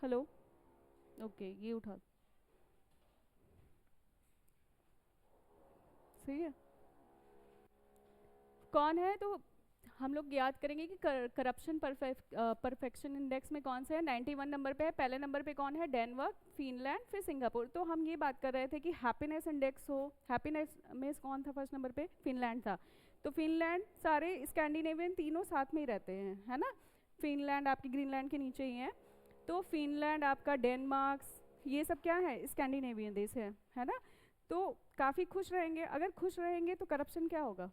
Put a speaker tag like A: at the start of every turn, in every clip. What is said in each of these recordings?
A: Hello. Okay, ये उठा। सही है। कौन है तो हम लोग याद करेंगे कि करप्शन परफेक्शन इंडेक्स में कौन सा है, 91 नंबर पे है। पहले नंबर पे कौन है, डेनमार्क, फिनलैंड, फिर सिंगापुर। तो हम ये बात कर रहे थे कि हैप्पीनेस इंडेक्स हो, हैप्पीनेस में कौन था फर्स्ट नंबर पे, फिनलैंड था। तो फिनलैंड, सारे स्कैंडिनेवियन तीनों साथ में ही रहते हैं, है ना। फिनलैंड आपकी ग्रीनलैंड के नीचे ही है। तो फिनलैंड आपका, डेनमार्क, ये सब क्या है, स्कैंडिनेवियन देश है ना। तो काफ़ी खुश रहेंगे, अगर खुश रहेंगे तो करप्शन क्या होगा,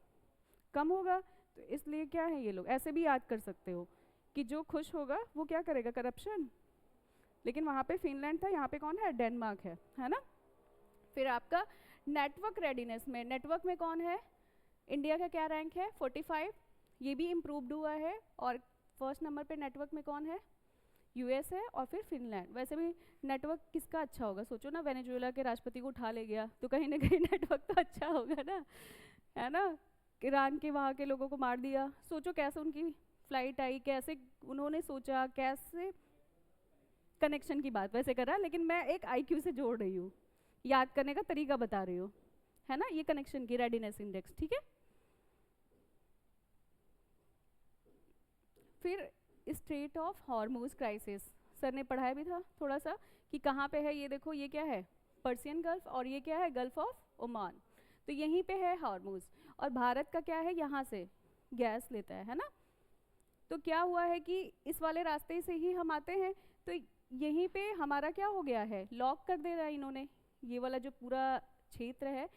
A: कम होगा। तो इसलिए क्या है, ये लोग ऐसे भी याद कर सकते हो कि जो खुश होगा वो क्या करेगा, करप्शन। लेकिन वहाँ पे फिनलैंड था, यहाँ पे कौन है, डेनमार्क है ना। फिर आपका नेटवर्क रेडीनेस में, नेटवर्क में कौन है, इंडिया का क्या रैंक है, 45। ये भी इम्प्रूव्ड हुआ है। और फर्स्ट नंबर पे नेटवर्क में कौन है, यूएस है, और फिर फिनलैंड। वैसे भी नेटवर्क किसका अच्छा होगा, सोचो ना, वेनेजुएला के राष्ट्रपति को उठा ले गया तो कहीं ना कहीं नेटवर्क तो अच्छा होगा ना, है ना। ईरान के वहाँ के लोगों को मार दिया, सोचो कैसे उनकी फ्लाइट आई, कैसे उन्होंने सोचा, कैसे कनेक्शन की बात वैसे करा, लेकिन मैं एक आईक्यू से जोड़ रही हूँ, याद करने का तरीका बता रही हूँ, है ना। ये कनेक्शन की रेडीनेस इंडेक्स, ठीक है। फिर straight of Hormuz crisis, sir ने पढ़ाया भी था थोड़ा सा कि कहाँ पे है, ये देखो, ये क्या है, पर्सियन गल्फ, और ये क्या है, गल्फ ऑफ ओमान। तो यहीं पे है हॉर्मूज। और भारत का क्या है, यहाँ से गैस लेता है ना। तो क्या हुआ है कि इस वाले रास्ते से ही हम आते हैं, तो यहीं पे हमारा क्या हो गया है, लॉक कर दे रहा है इन्होंने, ये वाला जो पूरा क्षेत्र है।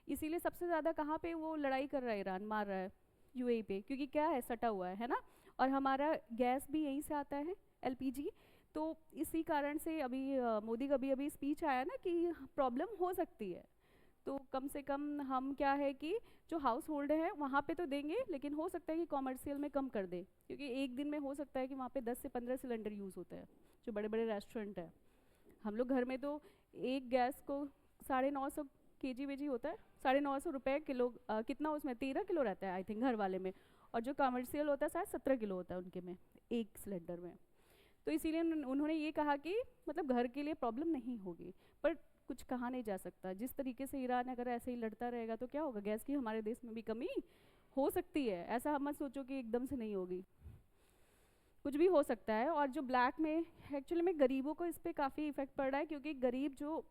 A: इसीलिए सबसे ज़्यादा कहाँ पे वो लड़ाई कर रहा है, ईरान मार रहा है यूएई पे, क्योंकि क्या है, सटा हुआ है ना। और हमारा गैस भी यहीं से आता है, एलपीजी। तो इसी कारण से अभी मोदी का भी अभी स्पीच आया ना कि प्रॉब्लम हो सकती है। तो कम से कम हम क्या है कि जो हाउस होल्ड है वहाँ पे तो देंगे, लेकिन हो सकता है कि कॉमर्शियल में कम कर दे, क्योंकि एक दिन में हो सकता है कि वहाँ पे 10 से 15 सिलेंडर यूज़ होते हैं, जो बड़े बड़े रेस्टोरेंट है। हम लोग घर में तो एक गैस को 950 केजी वेजी होता है, 950 रुपये किलो, कितना उसमें 13 किलो रहता है आई थिंक घर वाले में। और जो कमर्शियल होता है शायद 17 किलो होता है उनके में, एक सिलेंडर में। तो इसीलिए उन्होंने ये कहा कि मतलब घर के लिए प्रॉब्लम नहीं होगी। पर कुछ कहा नहीं जा सकता, जिस तरीके से ईरान अगर ऐसे ही लड़ता रहेगा तो क्या होगा, गैस की हमारे देश में भी कमी हो सकती है। ऐसा हम मत सोचो कि एकदम से नहीं होगी, कुछ भी हो सकता है। और जो ब्लैक में, एक्चुअली में गरीबों को इस पर काफ़ी इफेक्ट पड़ रहा है, क्योंकि गरीब जो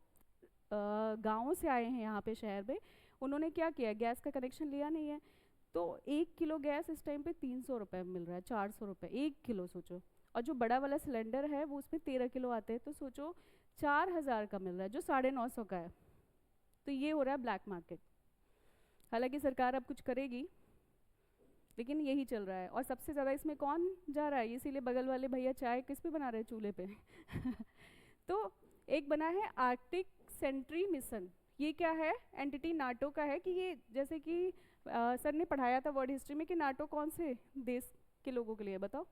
A: गाँव से आए हैं यहाँ पे शहर में, उन्होंने क्या किया, गैस का कनेक्शन लिया नहीं है। तो 1 किलो गैस इस टाइम पे 300 रुपये में मिल रहा है, 400 रुपये 1 किलो, सोचो। और जो बड़ा वाला सिलेंडर है वो उसमें 13 किलो आते हैं, तो सोचो 4,000 का मिल रहा है, जो 950 का है। तो ये हो रहा है ब्लैक मार्केट। हालांकि सरकार अब कुछ करेगी, लेकिन यही चल रहा है। और सबसे ज़्यादा इसमें कौन जा रहा है, इसीलिए बगल वाले भैया चाय किस पे बना रहे हैं, चूल्हे पे तो एक बना है आर्कटिक सेंट्री मिशन। ये क्या है, एंटिटी नाटो का है। कि ये जैसे कि सर ने पढ़ाया था वर्ल्ड हिस्ट्री में कि नाटो कौन से देश के लोगों के लिए, बताओ,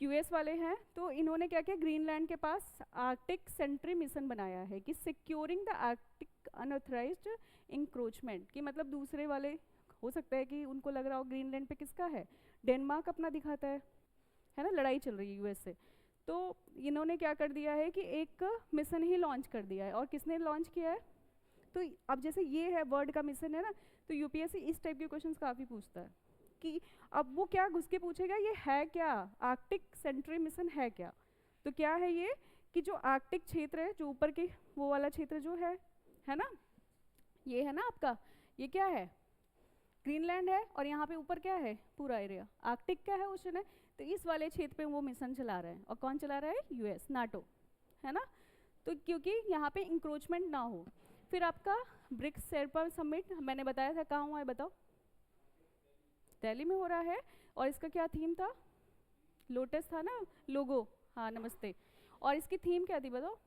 A: यूएस वाले हैं। तो इन्होंने क्या किया, ग्रीनलैंड के पास आर्कटिक सेंट्री मिशन बनाया है कि securing the Arctic unauthorised encroachment, कि मतलब दूसरे वाले, हो सकता है कि उनको लग रहा हो ग्रीनलैंड पे किसका है, डेनमार्क अपना दिखाता है ना, लड़ाई चल रही है यूएस से। तो इन्होंने क्या कर दिया है कि एक मिशन ही लॉन्च कर दिया है। और किसने लॉन्च किया है, तो अब जैसे ये है वर्ल्ड का मिशन है ना, तो यूपीएससी इस टाइप के क्वेश्चंस काफ़ी पूछता है कि अब वो क्या घुस के पूछेगा, ये है क्या, आर्कटिक सेंट्री मिशन है क्या। तो क्या है ये, कि जो आर्कटिक क्षेत्र है, जो ऊपर के वो वाला क्षेत्र जो है ना, ये है ना आपका, ये क्या है, ग्रीनलैंड है। और यहाँ पे ऊपर क्या है, पूरा एरिया आर्कटिक का है, ओशन है। तो इस वाले क्षेत्र पे वो मिशन चला रहे हैं। और कौन चला रहा है, यूएस, नाटो, है ना। तो क्योंकि यहाँ पे इंक्रोचमेंट ना हो। फिर आपका ब्रिक्स शेरपा समिट मैंने बताया था, कहाँ हुआ है बताओ, दिल्ली में हो रहा है। और इसका क्या थीम था, लोटस था ना, लोगो, हाँ नमस्ते। और इसकी थीम क्या थी बताओ,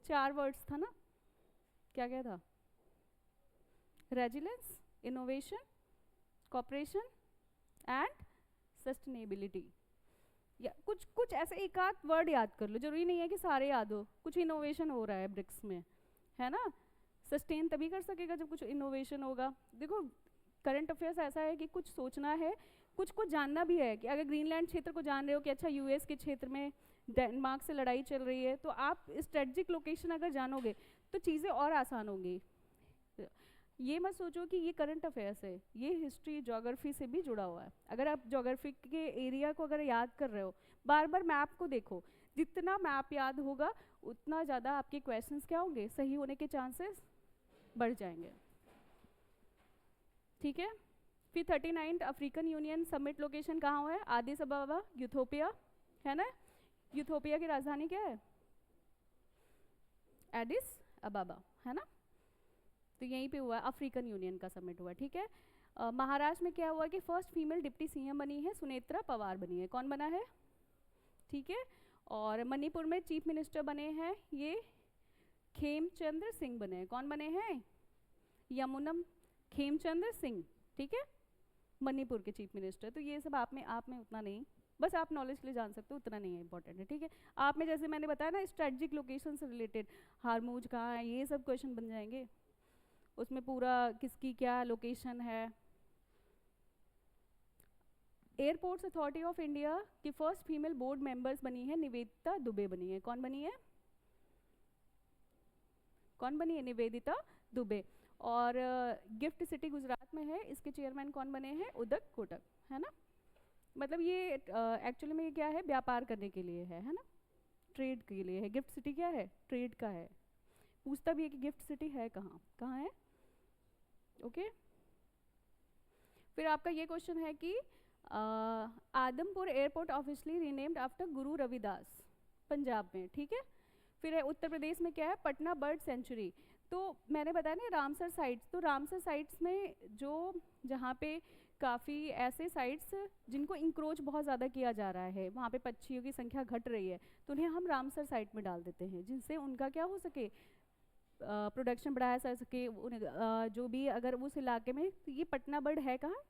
A: 4 वर्ड्स था ना, क्या क्या था, resilience, innovation, cooperation and sustainability. या कुछ कुछ ऐसे एक आध वर्ड याद कर लो, जरूरी नहीं है कि सारे याद हो। कुछ इनोवेशन हो रहा है ब्रिक्स में, है ना। सस्टेन तभी कर सकेगा जब कुछ इनोवेशन होगा। देखो करंट अफेयर्स ऐसा है कि कुछ सोचना है कुछ को जानना भी है कि अगर ग्रीनलैंड क्षेत्र को जान रहे हो कि अच्छा यूएस के क्षेत्र में डेनमार्क से लड़ाई चल रही है, तो आप स्ट्रेटजिक लोकेशन अगर जानोगे तो चीज़ें और आसान होंगी। ये मत सोचो कि ये करंट अफेयर्स है, ये हिस्ट्री ज्योग्राफी से भी जुड़ा हुआ है। अगर आप ज्योग्राफी के एरिया को अगर याद कर रहे हो, बार बार मैप को देखो, जितना मैप याद होगा उतना ज़्यादा आपके क्वेश्चंस क्या होंगे, सही होने के चांसेस बढ़ जाएंगे। ठीक है। फिर 39 अफ्रीकन यूनियन समिट लोकेशन कहाँ हुआ है? आदिस अबाबा, यूथोपिया, है ना। यूथोपिया की राजधानी क्या है? एडिस अबाबा, है ना। तो यहीं पे हुआ, अफ्रीकन यूनियन का समिट हुआ। ठीक है। महाराष्ट्र में क्या हुआ कि फर्स्ट फीमेल डिप्टी सीएम बनी है, सुनेत्रा पवार बनी है। कौन बना है? ठीक है। और मणिपुर में चीफ मिनिस्टर बने हैं ये खेमचंद्र सिंह बने हैं। कौन बने हैं? यमुनम खेमचंद्र सिंह। ठीक है, मणिपुर के चीफ मिनिस्टर। तो ये सब आप में उतना नहीं, बस आप नॉलेज के लिए जान सकते हो, उतना नहीं है इंपॉर्टेंट है। ठीक है। आप में जैसे मैंने बताया ना स्ट्रेटजिक लोकेशन से रिलेटेड, हारमूज कहाँ है, ये सब क्वेश्चन बन जाएंगे। उसमें पूरा किसकी क्या लोकेशन है। एयरपोर्ट्स अथॉरिटी ऑफ इंडिया की फर्स्ट फीमेल बोर्ड मेंबर्स बनी है निवेदिता दुबे बनी है। कौन बनी है? कौन बनी है? निवेदिता दुबे। और गिफ्ट सिटी गुजरात में है, इसके चेयरमैन कौन बने हैं? उदक कोटक, है ना। मतलब ये एक्चुअली में ये क्या है? व्यापार करने के लिए है ना, ट्रेड के लिए है। गिफ्ट सिटी क्या है? ट्रेड का है। पूछता भी है कि गिफ्ट सिटी है कहाँ, कहाँ है। ओके। फिर आपका ये क्वेश्चन है कि Adampur airport officially renamed after Guru Ravidas, Punjab में। ठीक है। फिर है उत्तर प्रदेश में क्या है? Patna bird sanctuary. तो मैंने बताया ना रामसर साइट्स, तो रामसर साइट्स में जो जहाँ पे काफ़ी ऐसे साइट्स जिनको इंक्रोच बहुत ज़्यादा किया जा रहा है, वहाँ पे पक्षियों की संख्या घट रही है, तो उन्हें हम रामसर साइट में डाल देते हैं, जिनसे उनका क्या हो सके, प्रोडक्शन बढ़ाया जा सके। जो भी अगर उस इलाके में, तो ये पटना बर्ड है कहाँ?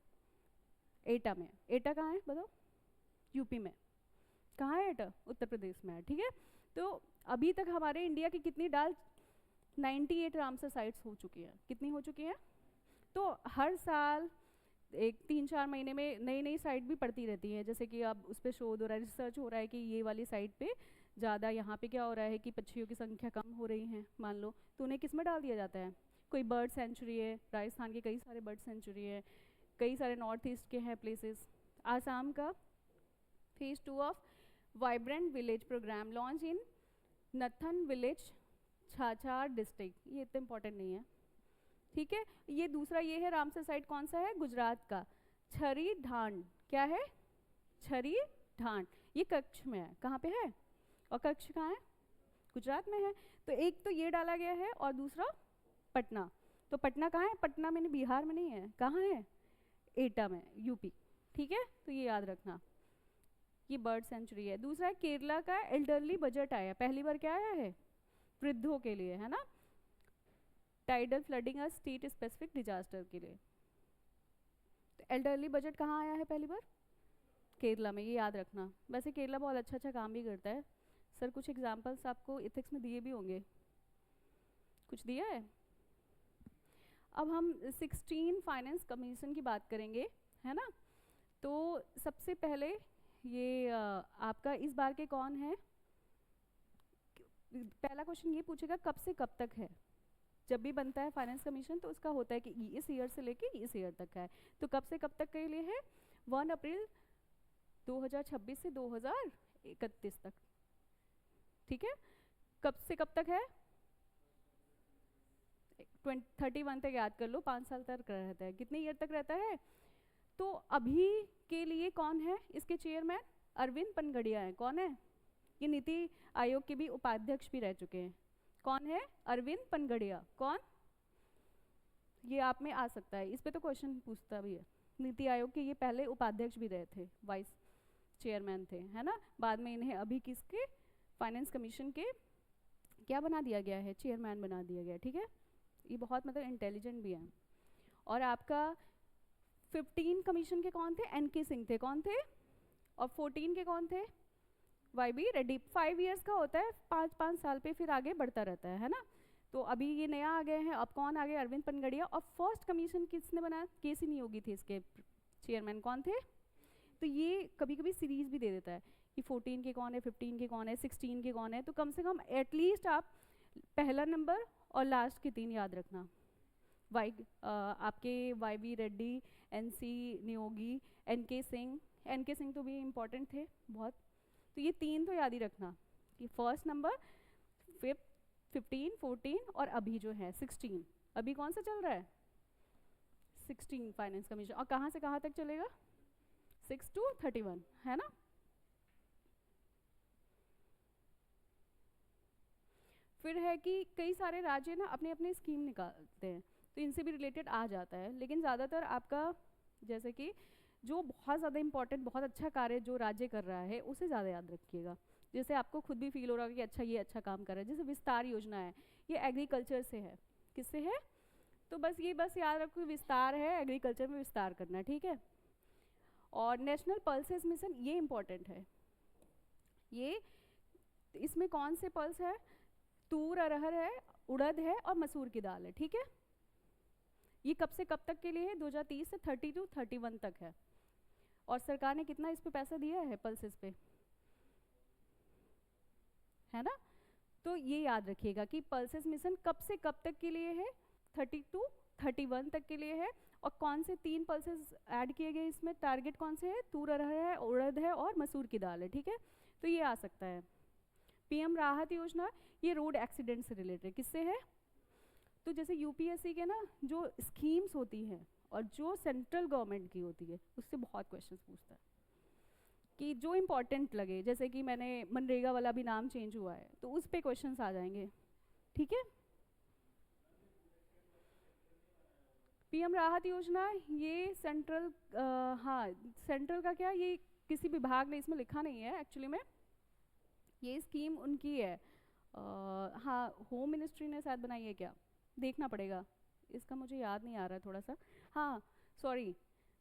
A: एटा में। एटा कहाँ है बताओ? यूपी में। कहाँ है एटा? उत्तर प्रदेश में है। ठीक है। तो अभी तक हमारे इंडिया की कितनी डाल 98 रामसर साइट्स हो चुकी हैं। कितनी हो चुकी हैं? तो हर साल एक 3-4 महीने में नई नई साइट भी पड़ती रहती है, जैसे कि अब उस पर शोध हो रहा है, रिसर्च हो रहा है कि ये वाली साइट पे ज़्यादा यहाँ पे क्या हो रहा है कि पक्षियों की संख्या कम हो रही है मान लो, तो उन्हें किस में डाल दिया जाता है? कोई बर्ड सेंचुरी है, राजस्थान के कई सारे बर्ड सेंचुरी है, कई सारे नॉर्थ ईस्ट के हैं प्लेसेस। आसाम का phase 2 of vibrant village programme launch in नथन विलेज छाछाड़ डिस्ट्रिक्ट, ये इतना इंपॉर्टेंट नहीं है। ठीक है। ये दूसरा ये है रामसर साइट, कौन सा है? गुजरात का छरी ढांड। क्या है? छरी ढांड। ये कच्छ में है। कहाँ पे है? और कच्छ कहाँ है? गुजरात में है। तो एक तो ये डाला गया है और दूसरा पटना। तो पटना कहाँ है? पटना में बिहार में नहीं है, कहाँ है? एटा में, यूपी। ठीक है। तो ये याद रखना, ये बर्ड सेंचुरी है। दूसरा है केरला का एल्डरली बजट आया, पहली बार क्या आया है? वृद्धों के लिए, है ना, टाइडल फ्लडिंग और स्टेट स्पेसिफिक डिजास्टर के लिए। तो एल्डरली बजट कहाँ आया है पहली बार? केरला में, ये याद रखना। वैसे केरला बहुत अच्छा अच्छा काम भी करता है। सर कुछ एग्जांपल्स आपको इथिक्स में दिए भी होंगे, कुछ दिया है। अब हम 16 फाइनेंस कमीशन की बात करेंगे, है ना। तो सबसे पहले ये आपका इस बार के कौन है? पहला क्वेश्चन ये पूछेगा कब से कब तक है। जब भी बनता है फाइनेंस कमीशन तो उसका होता है कि इस ईयर से लेके इस ईयर तक का है। तो कब से कब तक के लिए है? 1 अप्रैल 2026 से 2031 तक। ठीक है। कब से कब तक है? 31 तक याद कर लो, 5 साल तक रहता है। कितने ईयर तक रहता है? तो अभी के लिए कौन है इसके चेयरमैन? अरविंद पनगड़िया है। कौन है? ये नीति आयोग के भी उपाध्यक्ष भी रह चुके हैं। कौन है? अरविंद पनगड़िया। कौन? ये आप में आ सकता है, इस पे तो क्वेश्चन पूछता भी है। नीति आयोग के ये पहले उपाध्यक्ष भी रहे थे, वाइस चेयरमैन थे, है ना। बाद में इन्हें अभी किसके? फाइनेंस कमीशन के क्या बना दिया गया है? चेयरमैन बना दिया गया। ठीक है। ये बहुत मतलब इंटेलिजेंट भी हैं। और आपका 15 कमीशन के कौन थे? एन.के. सिंह थे। कौन थे? और 14 के कौन थे? वाई.बी. रेड्डी। 5 इयर्स का होता है, 5-5 साल पे फिर आगे बढ़ता रहता है ना। तो अभी ये नया आ गए हैं। अब कौन आ गए? अरविंद पनगड़िया। और फर्स्ट कमीशन किसने बनाया? के.सी. नियोगी थे इसके चेयरमैन। कौन थे? तो ये कभी कभी सीरीज भी दे देता है कि 14 के कौन है, 15 के कौन है, 16 के कौन है। तो कम से कम एटलीस्ट आप पहला नंबर और लास्ट के 3 याद रखना। आपके Y B Reddy, N C Niyogi, N K Singh तो भी इम्पॉर्टेंट थे बहुत। तो ये 3 तो याद ही रखना कि फर्स्ट नंबर, 15, 14 और अभी जो है 16। अभी कौन सा चल रहा है? 16 फाइनेंस कमीशन। और कहाँ से कहाँ तक चलेगा? 6 to 31, है ना। फिर है कि कई सारे राज्य ना अपने अपने स्कीम निकालते हैं, तो इनसे भी रिलेटेड आ जाता है। लेकिन ज़्यादातर आपका जैसे कि जो बहुत ज़्यादा इंपॉर्टेंट, बहुत अच्छा कार्य जो राज्य कर रहा है उसे ज़्यादा याद रखिएगा। जैसे आपको खुद भी फील हो रहा है कि अच्छा ये अच्छा काम कर रहा है। जैसे विस्तार योजना है, ये एग्रीकल्चर से है। किससे है? तो बस याद रखो, विस्तार है, एग्रीकल्चर में विस्तार करना है, ठीक है। और नेशनल पल्सेस मिशन, ये इंपॉर्टेंट है। ये इसमें कौन से पल्स है? तूर, अरहर है, उड़द है और मसूर की दाल है, ठीक है। ये कब से कब तक के लिए है? 2030 से 30 to 31 तक है। और सरकार ने कितना इस पे पैसा दिया है पल्सेस पे, है ना। तो ये याद रखिएगा कि पल्सेस मिशन कब से कब तक के लिए है? 30 to 31 तक के लिए है। और कौन से 3 पल्सेस ऐड किए गए इसमें? टारगेट कौन से है? तूर, अरहर है, उड़द है और मसूर की दाल है, ठीक है। तो ये आ सकता है। पीएम राहत योजना, ये रोड एक्सीडेंट से रिलेटेड। किससे है? तो जैसे यूपीएससी के ना जो स्कीम्स होती हैं और जो सेंट्रल गवर्नमेंट की होती है, उससे बहुत क्वेश्चंस पूछता है कि जो इम्पोर्टेंट लगे। जैसे कि मैंने मनरेगा वाला भी नाम चेंज हुआ है, तो उस पे क्वेश्चंस आ जाएंगे, ठीक है। पीएम राहत योजना, ये सेंट्रल, हाँ सेंट्रल का क्या, ये किसी विभाग ने इसमें लिखा नहीं है एक्चुअली में, ये स्कीम उनकी है। हाँ, होम मिनिस्ट्री ने शायद बनाई है क्या, देखना पड़ेगा, इसका मुझे याद नहीं आ रहा है थोड़ा सा। हाँ सॉरी,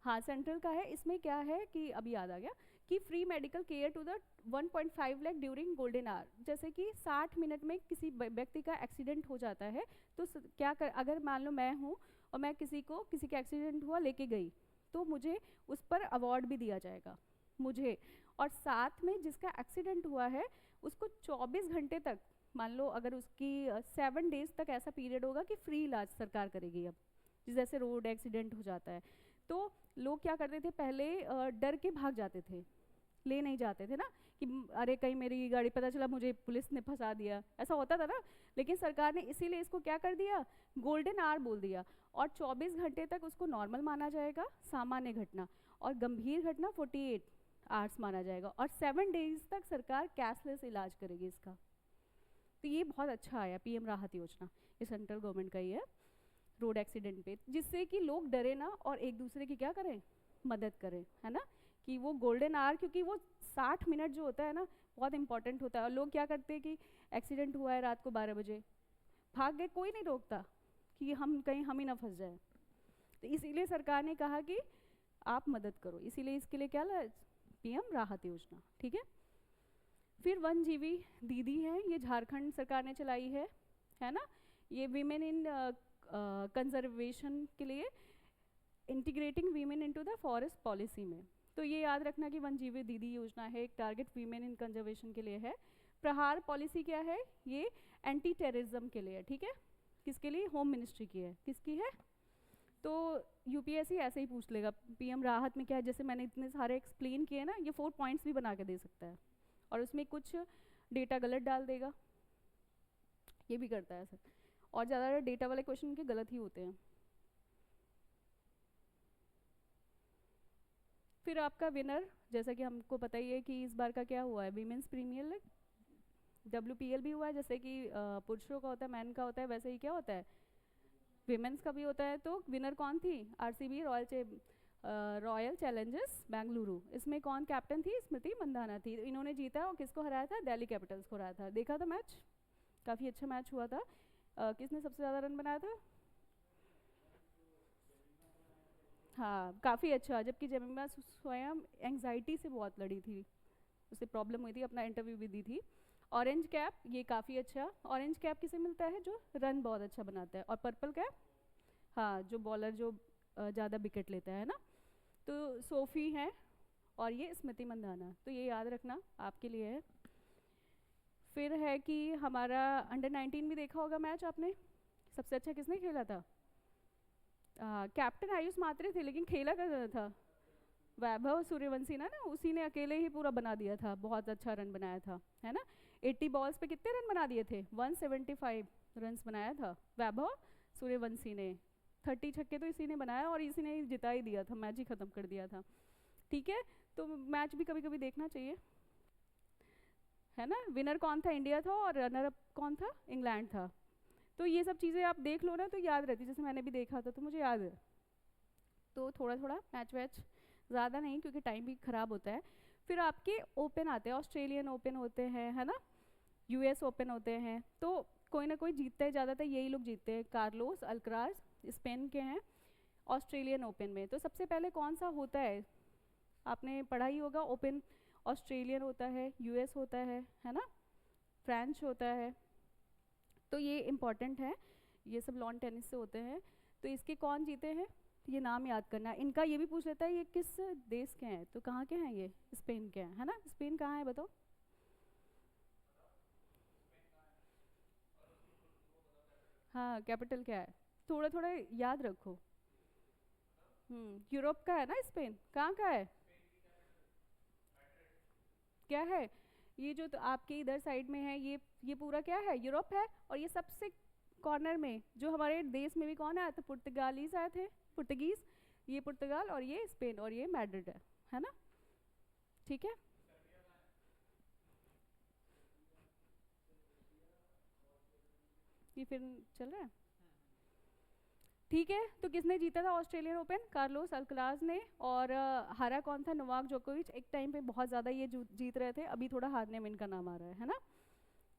A: हाँ सेंट्रल का है। इसमें क्या है कि अभी याद आ गया कि free medical care to the 1.5 lakh during golden hour. जैसे कि 60 मिनट में किसी व्यक्ति का एक्सीडेंट हो जाता है, तो क्या कर, अगर मान लो मैं हूँ और मैं किसी का एक्सीडेंट हुआ लेके गई, तो मुझे उस पर अवार्ड भी दिया जाएगा मुझे। और साथ में जिसका एक्सीडेंट हुआ है उसको 24 घंटे तक, मान लो अगर उसकी 7 डेज तक ऐसा पीरियड होगा कि फ्री इलाज सरकार करेगी। अब जैसे रोड एक्सीडेंट हो जाता है तो लोग क्या करते थे पहले, डर के भाग जाते थे, ले नहीं जाते थे ना कि अरे कहीं मेरी गाड़ी, पता चला मुझे पुलिस ने फंसा दिया, ऐसा होता था ना। लेकिन सरकार ने इसीलिए इसको क्या कर दिया, गोल्डन आवर बोल दिया। और 24 घंटे तक उसको नॉर्मल माना जाएगा, सामान्य घटना, और गंभीर घटना 48 आवर्स माना जाएगा। और 7 डेज तक सरकार कैशलेस इलाज करेगी इसका। तो ये बहुत अच्छा आया पीएम राहत योजना, ये सेंट्रल गवर्नमेंट का ही है, रोड एक्सीडेंट पे, जिससे कि लोग डरे ना और एक दूसरे की क्या करें, मदद करें, है ना। कि वो गोल्डन आवर, क्योंकि वो 60 मिनट जो होता है ना बहुत इंपॉर्टेंट होता है। और लोग क्या करते हैं कि एक्सीडेंट हुआ है रात को 12 बजे, भाग गए, कोई नहीं रोकता कि हम कहीं हम ही ना फंस जाए। तो इसीलिए सरकार ने कहा कि आप मदद करो, इसीलिए इसके लिए क्या ला, पीएम राहत योजना, ठीक है। फिर 1 जीवी दीदी है, ये झारखंड सरकार ने चलाई है ना। ये वीमेन इन कंजर्वेशन के लिए, integrating women into the forest policy में। तो ये याद रखना कि 1 जीवी दीदी योजना है, एक टारगेट वीमेन इन कंजर्वेशन के लिए है। प्रहार पॉलिसी क्या है, ये एंटी टेररिज्म के लिए है, ठीक है। किसके लिए, होम मिनिस्ट्री की है, किसकी है। तो यूपीएससी ऐसे ही पूछ लेगा पीएम राहत में क्या है, जैसे मैंने इतने सारे एक्सप्लेन किए ना, ये 4 पॉइंट्स भी बना के दे सकता है और उसमें कुछ डेटा गलत डाल देगा, ये भी करता है सर। और ज़्यादा डेटा वाले क्वेश्चन के गलत ही होते हैं। फिर आपका विनर, जैसा कि हमको पता ही है कि इस बार का क्या हुआ है, वीमेंस प्रीमियर लीग, WPL भी हुआ है। जैसे कि पुरुषों का होता है, मैन का होता है, वैसे ही क्या होता है, विमेंस का भी होता है। तो विनर कौन थी, RCB, रॉयल चैलेंजर्स बेंगलुरु। इसमें कौन कैप्टन थी, स्मृति मंदाना थी। इन्होंने जीता और किसको हराया था, दिल्ली कैपिटल्स को हराया था। देखा था मैच, काफ़ी अच्छा मैच हुआ था। किसने सबसे ज़्यादा रन बनाया था, हाँ काफ़ी अच्छा, जबकि जेमिमा स्वयं एंग्जाइटी से बहुत लड़ी थी, उसे प्रॉब्लम हुई थी, अपना इंटरव्यू भी दी थी। ऑरेंज कैप, ये काफ़ी अच्छा, ऑरेंज कैप किसे मिलता है, जो रन बहुत अच्छा बनाता है। और पर्पल कैप, हाँ जो बॉलर जो ज़्यादा विकेट लेता है ना। तो सोफ़ी हैं और ये स्मृति मंदाना, तो ये याद रखना आपके लिए है। फिर है कि हमारा अंडर 19 भी देखा होगा मैच आपने, सबसे अच्छा किसने खेला था? कैप्टन आयुष मात्रे थे, लेकिन खेला का था वैभव सूर्यवंशी ना, उसी ने अकेले ही पूरा बना दिया था, बहुत अच्छा रन बनाया था, है ना। 80 बॉल्स पे कितने रन बना दिए थे? 175 रन्स बनाया था वैभव सूर्यवंशी ने। 30 छक्के तो इसी ने बनाया और इसी ने जिता ही दिया था, मैच ही खत्म कर दिया था। ठीक है, तो मैच भी कभी कभी देखना चाहिए, है ना। विनर कौन था? इंडिया था, और रनर अप कौन था? इंग्लैंड था। तो ये सब चीज़ें आप देख लो ना तो याद रहती, जैसे मैंने भी देखा था तो मुझे याद है। तो थोड़ा थोड़ा मैच वैच, ज़्यादा नहीं क्योंकि टाइम भी ख़राब होता है। फिर आपके ओपन आते हैं, ऑस्ट्रेलियन ओपन होते हैं, है ना, यूएस ओपन होते हैं। तो कोई ना कोई जीतता है, ज़्यादातर यही लोग जीतते हैं। कार्लोस अल्कराज स्पेन के हैं ऑस्ट्रेलियन ओपन में। तो सबसे पहले कौन सा होता है? आपने पढ़ा ही होगा, ओपन ऑस्ट्रेलियन होता है, यूएस होता है ना, फ्रेंच होता है। तो ये इम्पॉर्टेंट है, ये सब लॉन टेनिस से होते हैं। तो इसके कौन जीते हैं ये नाम याद करना। इनका ये भी पूछ लेता है ये किस देश के हैं, तो कहाँ के हैं? ये स्पेन के हैं, है ना। स्पेन कहाँ है बताओ? हाँ, कैपिटल क्या है? थोड़ा थोड़ा याद रखो। यूरोप का है ना स्पेन, कहाँ का है? क्या है ये जो तो आपके इधर साइड में है, ये पूरा क्या है? यूरोप है। और ये सबसे कॉर्नर में जो हमारे देश में भी कौन आया था? पुर्तगालीज आए थे, पुर्तगीज। ये पुर्तगाल और ये स्पेन और ये मैड्रिड है ना। ठीक है, ये फिर चल रहा है। ठीक है, तो किसने जीता था ऑस्ट्रेलियन ओपन? कार्लोस अल्कराज ने। और हारा कौन था? नोवाक जोकोविच। एक टाइम पे बहुत ज़्यादा ये जीत रहे थे, अभी थोड़ा हारने में इनका नाम आ रहा है ना,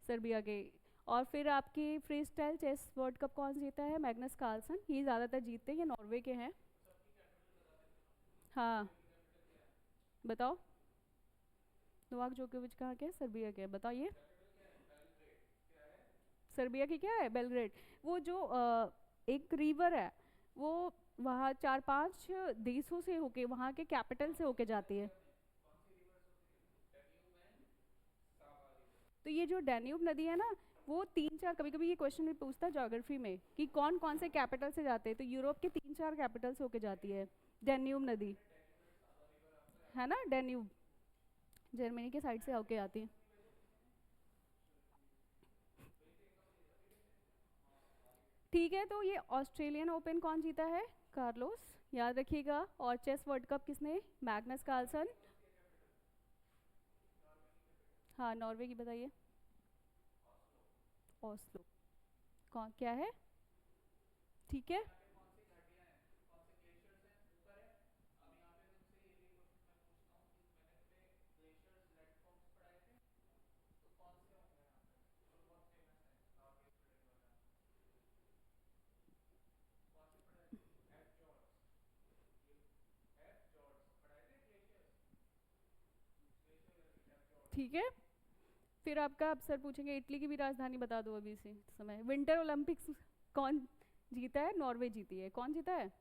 A: सर्बिया के। और फिर आपकी freestyle chess world cup कौन जीता है? मैग्नस कार्लसन, ये ज़्यादातर जीतते हैं, ये नॉर्वे के हैं। हाँ, बताओ। नोवाक जोकोविच कहाँ के? सर्बिया के, बताओ ये। सर्बिया की क्या है? बेलग्रेड। वो जो एक रिवर है, वो वहाँ 4-5 देशों से होके, वहाँ के कैपिटल से होके जाती है। तो ये जो डैन्यूब नदी है ना, वो 3-4, कभी कभी ये क्वेश्चन भी पूछता है ज्योग्राफी में कि कौन कौन से कैपिटल से जाते हैं, तो यूरोप के 3-4 कैपिटल से होके जाती है डैन्यूब नदी, है ना। डैन्यूब जर्मनी के साइड से होके आती है। ठीक है, तो ये ऑस्ट्रेलियन ओपन कौन जीता है? कार्लोस, याद रखिएगा। और चेस वर्ल्ड कप किसने? Magnus Carlsen. हाँ, नॉर्वे की बताइए। ओस्लो, कौन क्या है? ठीक है, ठीक है। फिर आपका अब सर पूछेंगे इटली की भी राजधानी बता दो अभी से समय। विंटर ओलंपिक्स कौन जीता है? नॉर्वे जीती है। कौन जीता है?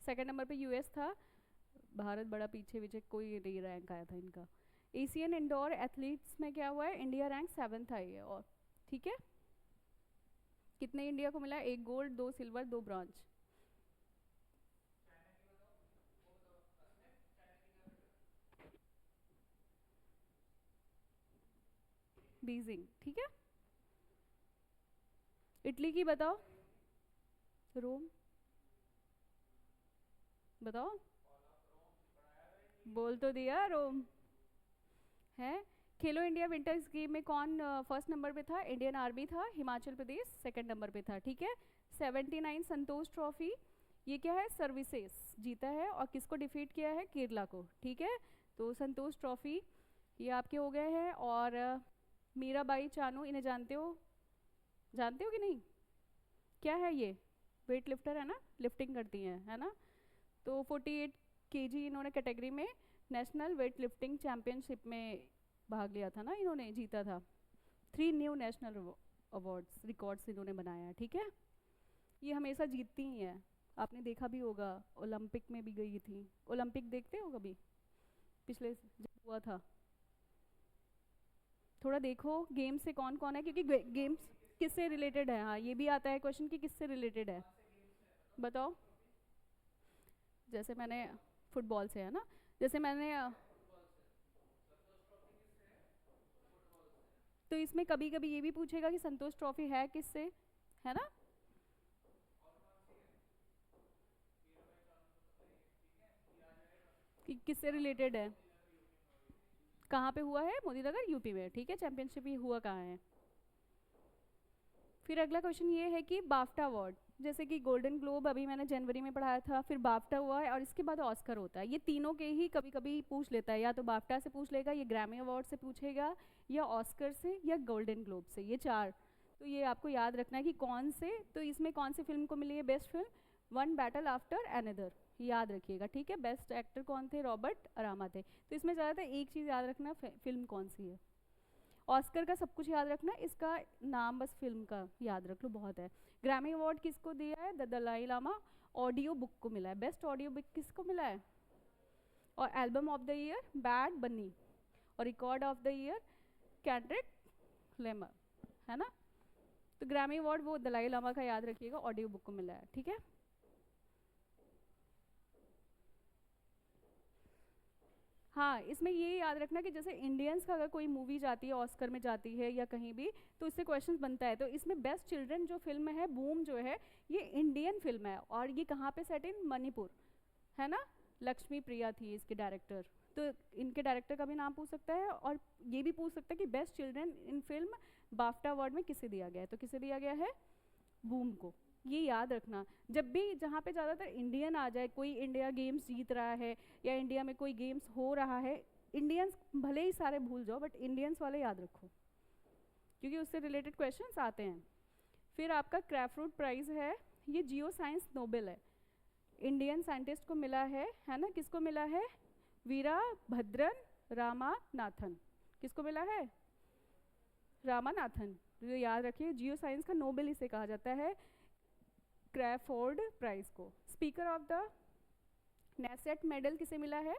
A: सेकंड नंबर पे यूएस था, भारत बड़ा पीछे पीछे, कोई नहीं रैंक आया था इनका। एशियन इंडोर एथलीट्स में क्या हुआ है? इंडिया रैंक 7th आई है। और ठीक है, कितने इंडिया को मिला? 1 गोल्ड, 2 सिल्वर, 2 ब्रॉन्ज। बीजिंग, ठीक है। इटली की बताओ। रोम, बताओ। बोल तो दिया, रोम है। खेलो इंडिया विंटर गेम में कौन फर्स्ट नंबर पे था? इंडियन आर्मी था। हिमाचल प्रदेश सेकंड नंबर पे था, ठीक है। 79 संतोष ट्रॉफी, ये क्या है? सर्विसेज जीता है। और किसको डिफीट किया है? केरला को, ठीक है। तो संतोष ट्रॉफी ये आपके हो गए हैं। और मीराबाई चानू, इन्हें जानते हो? जानते हो कि नहीं? क्या है ये? वेट लिफ्टर है ना, लिफ्टिंग करती हैं, है ना। तो 48 केजी इन्होंने कैटेगरी में नेशनल वेट लिफ्टिंग चैम्पियनशिप में भाग लिया था ना, इन्होंने जीता था। 3 न्यू नेशनल अवार्ड्स रिकॉर्ड्स इन्होंने बनाया, ठीक है। ये हमेशा जीतती ही हैं, आपने देखा भी होगा, ओलंपिक में भी गई थी। ओलंपिक देखते हो कभी? पिछले जब हुआ था? थोड़ा देखो गेम से कौन कौन है, क्योंकि गेम्स किससे रिलेटेड है। हाँ, ये भी आता है क्वेश्चन कि किससे रिलेटेड है, बताओ। जैसे मैंने फुटबॉल से है ना, जैसे मैंने तो इसमें कभी कभी ये भी पूछेगा कि संतोष ट्रॉफी है किससे, है ना। कि किससे रिलेटेड है, कहाँ पे हुआ है, मोदी नगर यूपी में, ठीक है। चैंपियनशिप ये हुआ कहाँ है। फिर अगला क्वेश्चन ये है कि बाफ्टा अवार्ड, जैसे कि गोल्डन ग्लोब अभी मैंने जनवरी में पढ़ाया था, फिर बाफ्टा हुआ है और इसके बाद ऑस्कर होता है। ये तीनों के ही कभी कभी पूछ लेता है, या तो बाफ्टा से पूछ लेगा, ये ग्रैमी अवार्ड से पूछेगा, या ऑस्कर से, या गोल्डन ग्लोब से, ये चार। तो ये आपको याद रखना है कि कौन से, तो इसमें कौन सी फिल्म को मिली है best film, one battle after another, याद रखिएगा, ठीक है। बेस्ट एक्टर कौन थे, रॉबर्ट अरामा थे। तो इसमें ज़्यादातर एक चीज़ याद रखना, फिल्म कौन सी है। ऑस्कर का सब कुछ याद रखना, इसका नाम बस फिल्म का याद रख लो, बहुत है। ग्रैमी अवार्ड किसको दिया है, the Dalai Lama, audio book को मिला है, बेस्ट ऑडियो बुक किसको मिला है। और album of the year Bad Bunny, और record of the year Kendrick Lamar, है ना। तो ग्रैमी अवार्ड वो दलाई लामा का याद रखिएगा, ऑडियो बुक को मिला है, ठीक है। हाँ, इसमें ये याद रखना कि जैसे इंडियंस का अगर कोई मूवी जाती है ऑस्कर में जाती है या कहीं भी, तो इससे क्वेश्चन बनता है। तो इसमें बेस्ट चिल्ड्रन जो फिल्म है, बूम जो है, ये इंडियन फिल्म है, और ये कहाँ पे सेट इन, मणिपुर, है ना। लक्ष्मी प्रिया थी इसके डायरेक्टर। तो इनके डायरेक्टर का भी नाम पूछ सकता है, और ये भी पूछ सकता है कि best children in film BAFTA award में किसे दिया गया है, तो किसे दिया गया है, बूम को। ये याद रखना, जब भी जहाँ पे ज़्यादातर इंडियन आ जाए, कोई इंडिया गेम्स जीत रहा है या इंडिया में कोई गेम्स हो रहा है, इंडियंस भले ही सारे भूल जाओ, बट इंडियंस वाले याद रखो, क्योंकि उससे रिलेटेड क्वेश्चंस आते हैं। फिर आपका क्राफ्ट प्राइज़ है, ये जियो साइंस नोबेल है, इंडियन साइंटिस्ट को मिला है ना। किसको मिला है, वीरा भद्रन रामानाथन, किसको मिला है, रामानाथन। तो याद रखिए, जियो साइंस का नोबेल इसे कहा जाता है, क्रैफोर्ड प्राइज को। Speaker of the Knesset medal किसे मिला है,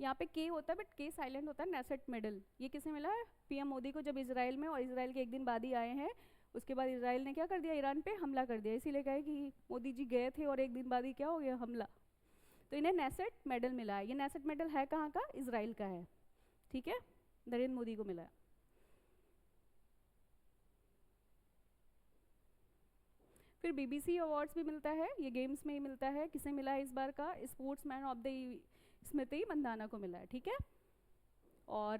A: यहाँ पे के होता है बट के साइलेंट होता है, नेसेट मेडल ये किसे मिला है, पीएम मोदी को, जब इसराइल में, और इसराइल के एक दिन बाद ही आए हैं, उसके बाद इसराइल ने क्या कर दिया, ईरान पे हमला कर दिया, इसीलिए कहे कि मोदी जी गए थे और एक दिन बाद ही क्या हो गया, हमला। तो इन्हें नेसेट मेडल मिला है। ये नेसेट मेडल है कहाँ का, इसराइल का है, ठीक है, नरेंद्र मोदी को मिला है। फिर बीबीसी अवार्ड्स भी मिलता है, ये गेम्स में ही मिलता है। किसे मिला है इस बार का, स्पोर्ट्समैन ऑफ द स्मृति मंदाना को मिला है, ठीक है। और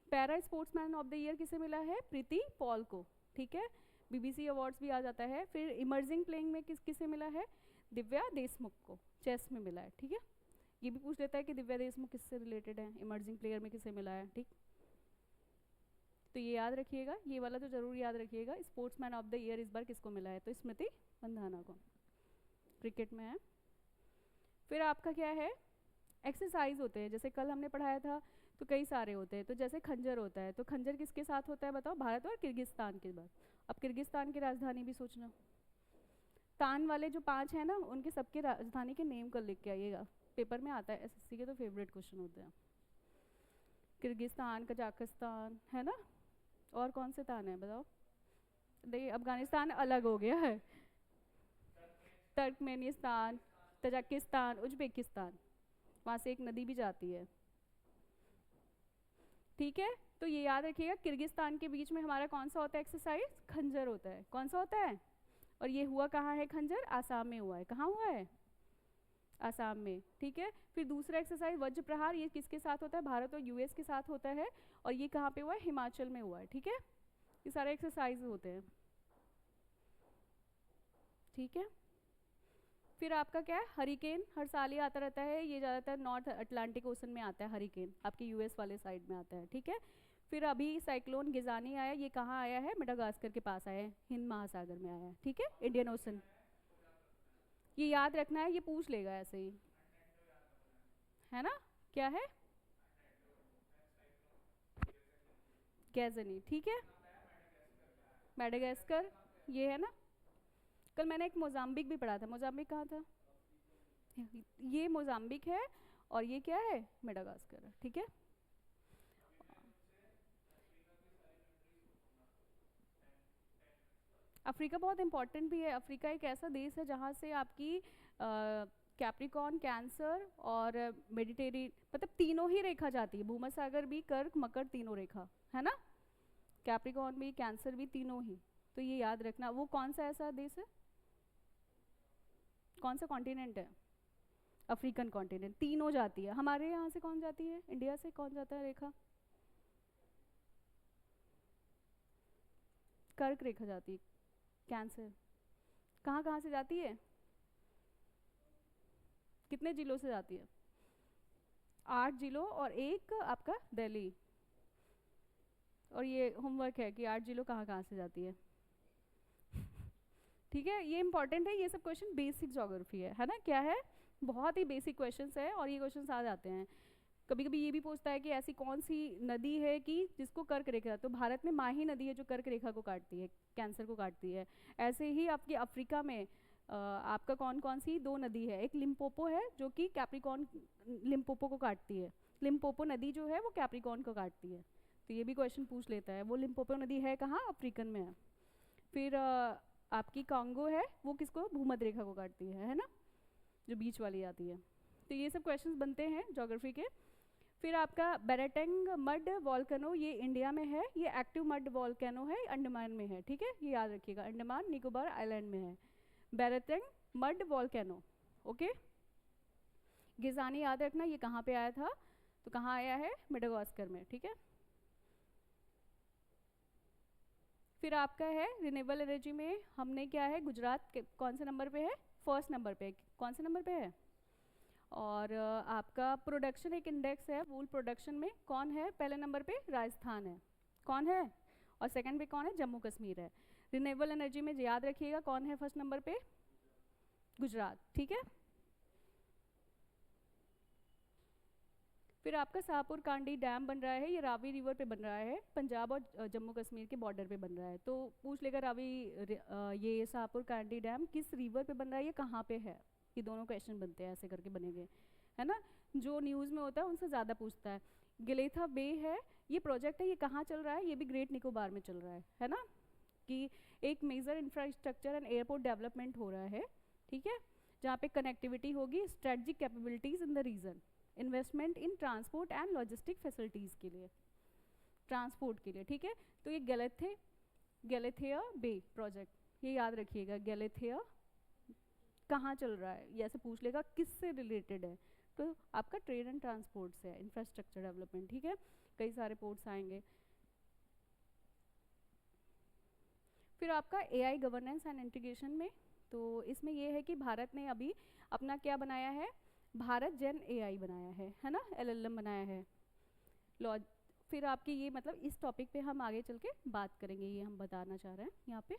A: para sportsman of the year किसे मिला है, प्रीति पॉल को, ठीक है। बीबीसी अवार्ड्स भी आ जाता है। फिर इमर्जिंग प्लेइंग में किसे मिला है, दिव्या देशमुख को, चेस में मिला है, ठीक है। ये भी पूछ लेता है कि दिव्या देशमुख किससे रिलेटेड है, इमर्जिंग प्लेयर में किसे मिला है, ठीक। तो ये याद रखिएगा, ये वाला तो जरूर याद रखिएगा, स्पोर्ट्समैन ऑफ द ईयर इस बार किसको मिला है, तो स्मृति मंदाना को, क्रिकेट में है। फिर आपका क्या है, एक्सरसाइज होते हैं, जैसे कल हमने पढ़ाया था, तो कई सारे होते हैं। तो जैसे खंजर होता है, तो खंजर किसके साथ होता है बताओ, भारत और किर्गिस्तान के बाद। अब किर्गिस्तान की राजधानी भी सोचना, तान वाले जो 5 हैं ना, उनके सबके राजधानी के नेम कर लिख के आइएगा, पेपर में आता है, एसएससी के तो फेवरेट क्वेश्चन होते हैं। किर्गिस्तान, कजाकिस्तान, है ना, और कौन से तान है बताओ, देखिए अफगानिस्तान अलग हो गया है, तुर्कमेनिस्तान, तजाकिस्तान, उज्बेकिस्तान, वहाँ से एक नदी भी जाती है, ठीक है। तो ये याद रखिएगा, किर्गिस्तान के बीच में हमारा कौन सा होता है एक्सरसाइज, खंजर होता है, कौन सा होता है, और ये हुआ कहाँ है खंजर, आसाम में हुआ है, कहाँ हुआ है, आसाम में, ठीक है। फिर दूसरा एक्सरसाइज वज्र प्रहार, ये किसके साथ होता है, भारत और यूएस के साथ होता है, और ये कहाँ पे हुआ है, हिमाचल में हुआ है, ठीक है। ये सारे एक्सरसाइज होते हैं, ठीक है। फिर आपका क्या है, हरिकेन हर साल ही आता रहता है, ये ज़्यादातर नॉर्थ अटलांटिक ओशन में आता है, हरिकेन आपके यूएस वाले साइड में आता है, ठीक है। फिर अभी साइक्लोन गिजानी आया, ये कहाँ आया है, मेडागास्कर के पास आया है, हिंद महासागर में आया है, ठीक है, इंडियन ओशन। ये याद रखना है, ये पूछ लेगा ऐसे ही, है ना, क्या है, गैजनी, ठीक है, मेडागास्कर, ये है ना। कल मैंने एक मोजाम्बिक भी पढ़ा था, मोजाम्बिक कहाँ था, ये मोजाम्बिक है, और ये क्या है, मेडागास्कर है, ठीक है। अफ्रीका बहुत इंपॉर्टेंट भी है। अफ्रीका एक ऐसा देश है जहाँ से आपकी कैप्रिकॉर्न, कैंसर और मेडिटेरियन, मतलब तीनों ही रेखा जाती है, भूमध्यसागर भी, कर्क, मकर, तीनों रेखा है ना। कैप्रिकॉर्न भी, कैंसर भी, तीनों ही। तो ये याद रखना। वो कौन सा ऐसा देश है, कौन सा कॉन्टिनेंट है, अफ्रीकन कॉन्टिनेंट, तीनों जाती है। हमारे यहाँ से कौन जाती है, इंडिया से कौन जाता है रेखा, कर्क रेखा जाती है। कैंसर कहाँ कहाँ से जाती है, कितने जिलों से जाती है, 8 जिलों और एक आपका दिल्ली। और ये होमवर्क है कि 8 जिलों कहाँ कहाँ से जाती है। ठीक है, ये इंपॉर्टेंट है। ये सब क्वेश्चन बेसिक ज्योग्राफी है ना, क्या है, बहुत ही बेसिक क्वेश्चंस है और ये क्वेश्चंस आ जाते हैं। कभी कभी ये भी पूछता है कि ऐसी कौन सी नदी है कि जिसको कर्क रेखा, तो भारत में माही नदी है जो कर्क रेखा को काटती है, कैंसर को काटती है। ऐसे ही आपकी अफ्रीका में आपका कौन कौन सी 2 नदी है, एक लिम्पोपो है जो कि कैप्रिकॉर्न, लिम्पोपो को काटती है। लिम्पोपो नदी जो है वो कैप्रिकॉर्न को काटती है। तो ये भी क्वेश्चन पूछ लेता है। वो लिम्पोपो नदी है कहाँ, अफ्रीकन में है। फिर आपकी कांगो है, वो किसको, भूमध्य रेखा को काटती है ना, जो बीच वाली आती है। तो ये सब क्वेश्चंस बनते हैं ज्योग्राफी के। फिर आपका बेरेटेंग मड वॉल्केनो, ये इंडिया में है। ये एक्टिव मड वॉल्केनो है, अंडमान में है, ठीक है, ये याद रखिएगा, अंडमान निकोबार आइलैंड में है बेरेटेंग मड वॉल्केनो। ओके, गिजानी याद रखना, ये कहाँ पे आया था, तो कहाँ आया है, मेडागास्कर में, ठीक है। फिर आपका है रिन्यूएबल एनर्जी में हमने क्या है, गुजरात के कौन से नंबर पे है, फर्स्ट नंबर पे, कौन से नंबर पे है। और आपका प्रोडक्शन एक इंडेक्स है, वूल प्रोडक्शन में कौन है पहले नंबर पे, राजस्थान है, कौन है, और सेकंड पे कौन है, जम्मू कश्मीर है। रिन्यूएबल एनर्जी में याद रखिएगा कौन है फर्स्ट नंबर पे, गुजरात, ठीक है। फिर आपका शाहपुर कांडी डैम बन रहा है, ये रावी रिवर पे बन रहा है, पंजाब और जम्मू कश्मीर के बॉर्डर पे बन रहा है। तो पूछ लेगा ये शाहपुर कांडी डैम किस रिवर पे बन रहा है, ये कहाँ पे है। ये दोनों क्वेश्चन बनते हैं, ऐसे करके बनेंगे, है ना। जो न्यूज़ में होता है उनसे ज़्यादा पूछता है। गिलेथा बे है, ये प्रोजेक्ट है, ये कहाँ चल रहा है, ये भी ग्रेट निकोबार में चल रहा है ना। कि एक major infrastructure and airport development हो रहा है, ठीक है, जहाँ पे कनेक्टिविटी होगी, strategic capabilities in the region, investment in transport and logistic facilities के लिए, ट्रांसपोर्ट के लिए, ठीक है। तो ये गैलेथिया बे प्रोजेक्ट, ये याद रखिएगा, गैलेथिया कहाँ चल रहा है, ये ऐसे पूछ लेगा किससे रिलेटेड है, तो आपका ट्रेड एंड ट्रांसपोर्ट से है, इंफ्रास्ट्रक्चर डेवलपमेंट, ठीक है। कई सारे पोर्ट्स आएंगे। फिर आपका एआई गवर्नेंस एंड इंटीग्रेशन में, तो इसमें ये है कि भारत ने अभी अपना क्या बनाया है, भारत जेन एआई बनाया है ना, एलएलएम बनाया है। लॉ फिर आपकी ये मतलब इस टॉपिक पे हम आगे चल के बात करेंगे, ये हम बताना चाह रहे हैं यहाँ पे।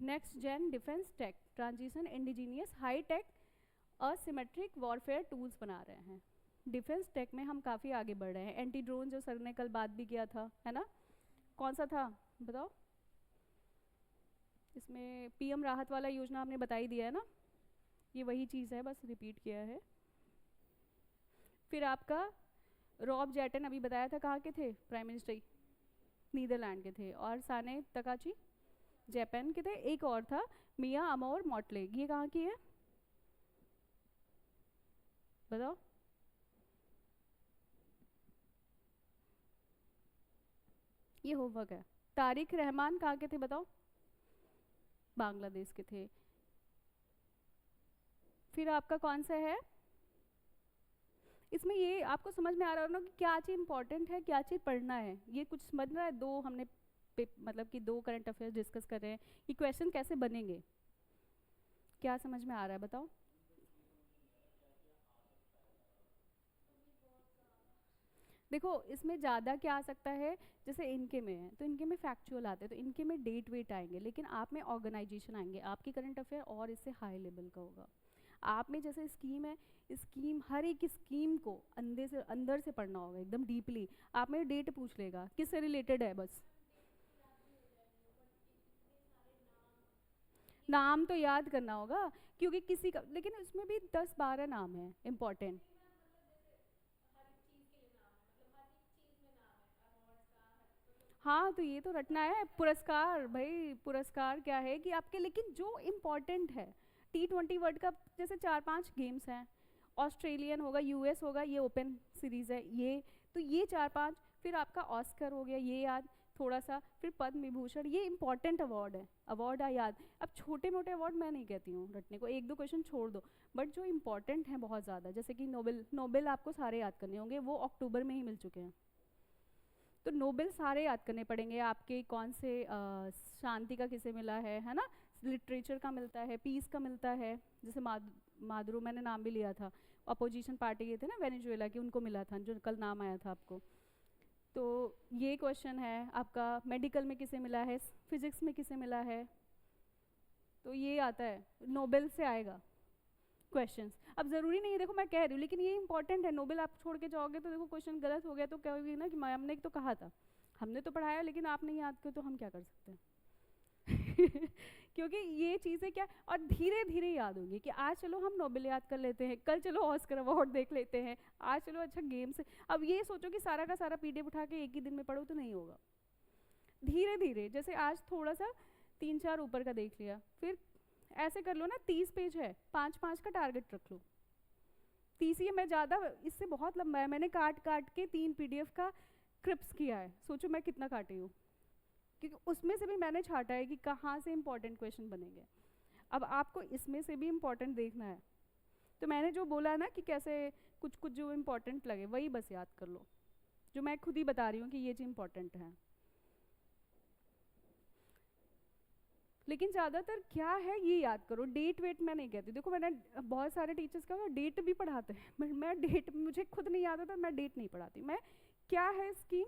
A: Next gen defence tech transition indigenous high tech asymmetric warfare tools बना रहे हैं। डिफेंस टेक में हम काफ़ी आगे बढ़ रहे हैं। एंटी ड्रोन जो सर ने कल बात भी किया था, है ना, कौन सा था बताओ, इसमें पीएम राहत वाला योजना आपने बता ही दिया है ना, ये वही चीज़ है, बस रिपीट किया है। फिर आपका रॉब जेटन अभी बताया था कहाँ के थे, प्राइम मिनिस्टर नीदरलैंड के थे, और साने तकाची जापान के थे। एक और था मिया अमोर मॉटलेग, ये कहाँ की है बताओ, ये होमवर्क है। तारिक रहमान कहाँ के थे बताओ, बांग्लादेश के थे। फिर आपका कौन सा है, इसमें ये आपको समझ में आ रहा हो ना कि क्या चीज़ इंपॉर्टेंट है, क्या चीज़ पढ़ना है, ये कुछ समझ रहा है। दो हमने मतलब कि 2 करंट अफेयर्स डिस्कस कर रहे हैं, ये क्वेश्चन कैसे बनेंगे, क्या समझ में आ रहा है बताओ। देखो इसमें ज़्यादा क्या आ सकता है, जैसे इनके में है तो इनके में फैक्चुअल आते हैं, तो इनके में डेट वेट आएंगे, लेकिन आप में ऑर्गेनाइजेशन आएंगे, आपकी करंट अफेयर और इससे हाई लेवल का होगा। आप में जैसे स्कीम है, स्कीम हर एक स्कीम को अंदर से पढ़ना होगा एकदम डीपली। आप में डेट पूछ लेगा किससे रिलेटेड है बस, नाम तो याद करना होगा क्योंकि किसी का, लेकिन उसमें भी 10-12 नाम है इम्पोर्टेंट। हाँ तो ये तो रटना है पुरस्कार भाई, पुरस्कार क्या है कि आपके, लेकिन जो इम्पोर्टेंट है T20 वर्ल्ड कप जैसे 4-5 गेम्स हैं, ऑस्ट्रेलियन होगा, यूएस होगा, ये ओपन सीरीज है ये, तो ये 4-5, फिर आपका ऑस्कर हो गया ये याद थोड़ा सा, फिर पद्म विभूषण, ये इंपॉर्टेंट अवार्ड है, अवार्ड आ याद। अब छोटे मोटे अवार्ड मैं नहीं कहती हूँ रटने को, एक दो क्वेश्चन छोड़ दो, बट जो इंपॉर्टेंट हैं बहुत ज़्यादा, जैसे कि नोबेल, नोबेल आपको सारे याद करने होंगे, वो अक्टूबर में ही मिल चुके हैं, तो नोबेल सारे याद करने पड़ेंगे आपके, कौन से शांति का किसे मिला है ना, लिटरेचर का मिलता है, पीस का मिलता है, जैसे मादुरो मैंने नाम भी लिया था, अपोजिशन पार्टी के थे ना वेनेजुएला की, उनको मिला था, जो कल नाम आया था आपको। तो ये क्वेश्चन है आपका, मेडिकल में किसे मिला है, फिजिक्स में किसे मिला है, तो ये आता है नोबेल से आएगा क्वेश्चंस। अब ज़रूरी नहीं है, देखो मैं कह रही हूँ, लेकिन ये इंपॉर्टेंट है, नोबेल आप छोड़ के जाओगे तो देखो क्वेश्चन गलत हो गया तो कहोगे ना कि मैम ने तो कहा था, हमने तो पढ़ाया लेकिन आप नहीं याद किया, तो हम क्या कर सकते हैं क्योंकि ये चीज़ें क्या, और धीरे धीरे याद होंगी कि आज चलो हम नोबेल याद कर लेते हैं, कल चलो ऑस्कर अवार्ड देख लेते हैं, आज चलो अच्छा गेम से, अब ये सोचो कि सारा का सारा PDF उठा के एक ही दिन में पढ़ो तो नहीं होगा, धीरे धीरे, जैसे आज थोड़ा सा 3-4 ऊपर का देख लिया, फिर ऐसे कर लो ना, 30 पेज है, 5-5 का टारगेट रख लो, 30 ही मैं ज़्यादा, इससे बहुत लंबा है, मैंने काट काट के 3 PDF का क्रिप्स किया है, सोचो मैं कितना काटी हूँ, क्योंकि उसमें से भी मैंने छाटा है कि कहाँ से इंपॉर्टेंट क्वेश्चन बनेंगे। अब आपको इसमें से भी इंपॉर्टेंट देखना है, तो मैंने जो बोला ना कि कैसे कुछ कुछ जो इंपॉर्टेंट लगे वही बस याद कर लो, जो मैं खुद ही बता रही हूँ कि ये चीज़ इंपॉर्टेंट है। लेकिन ज़्यादातर क्या है ये याद करो, डेट वेट मैं नहीं कहती, देखो मैंने बहुत सारे टीचर्स का डेट भी पढ़ाते हैं, मैं डेट मुझे खुद नहीं याद आता, मैं डेट नहीं पढ़ाती, मैं क्या है स्कीम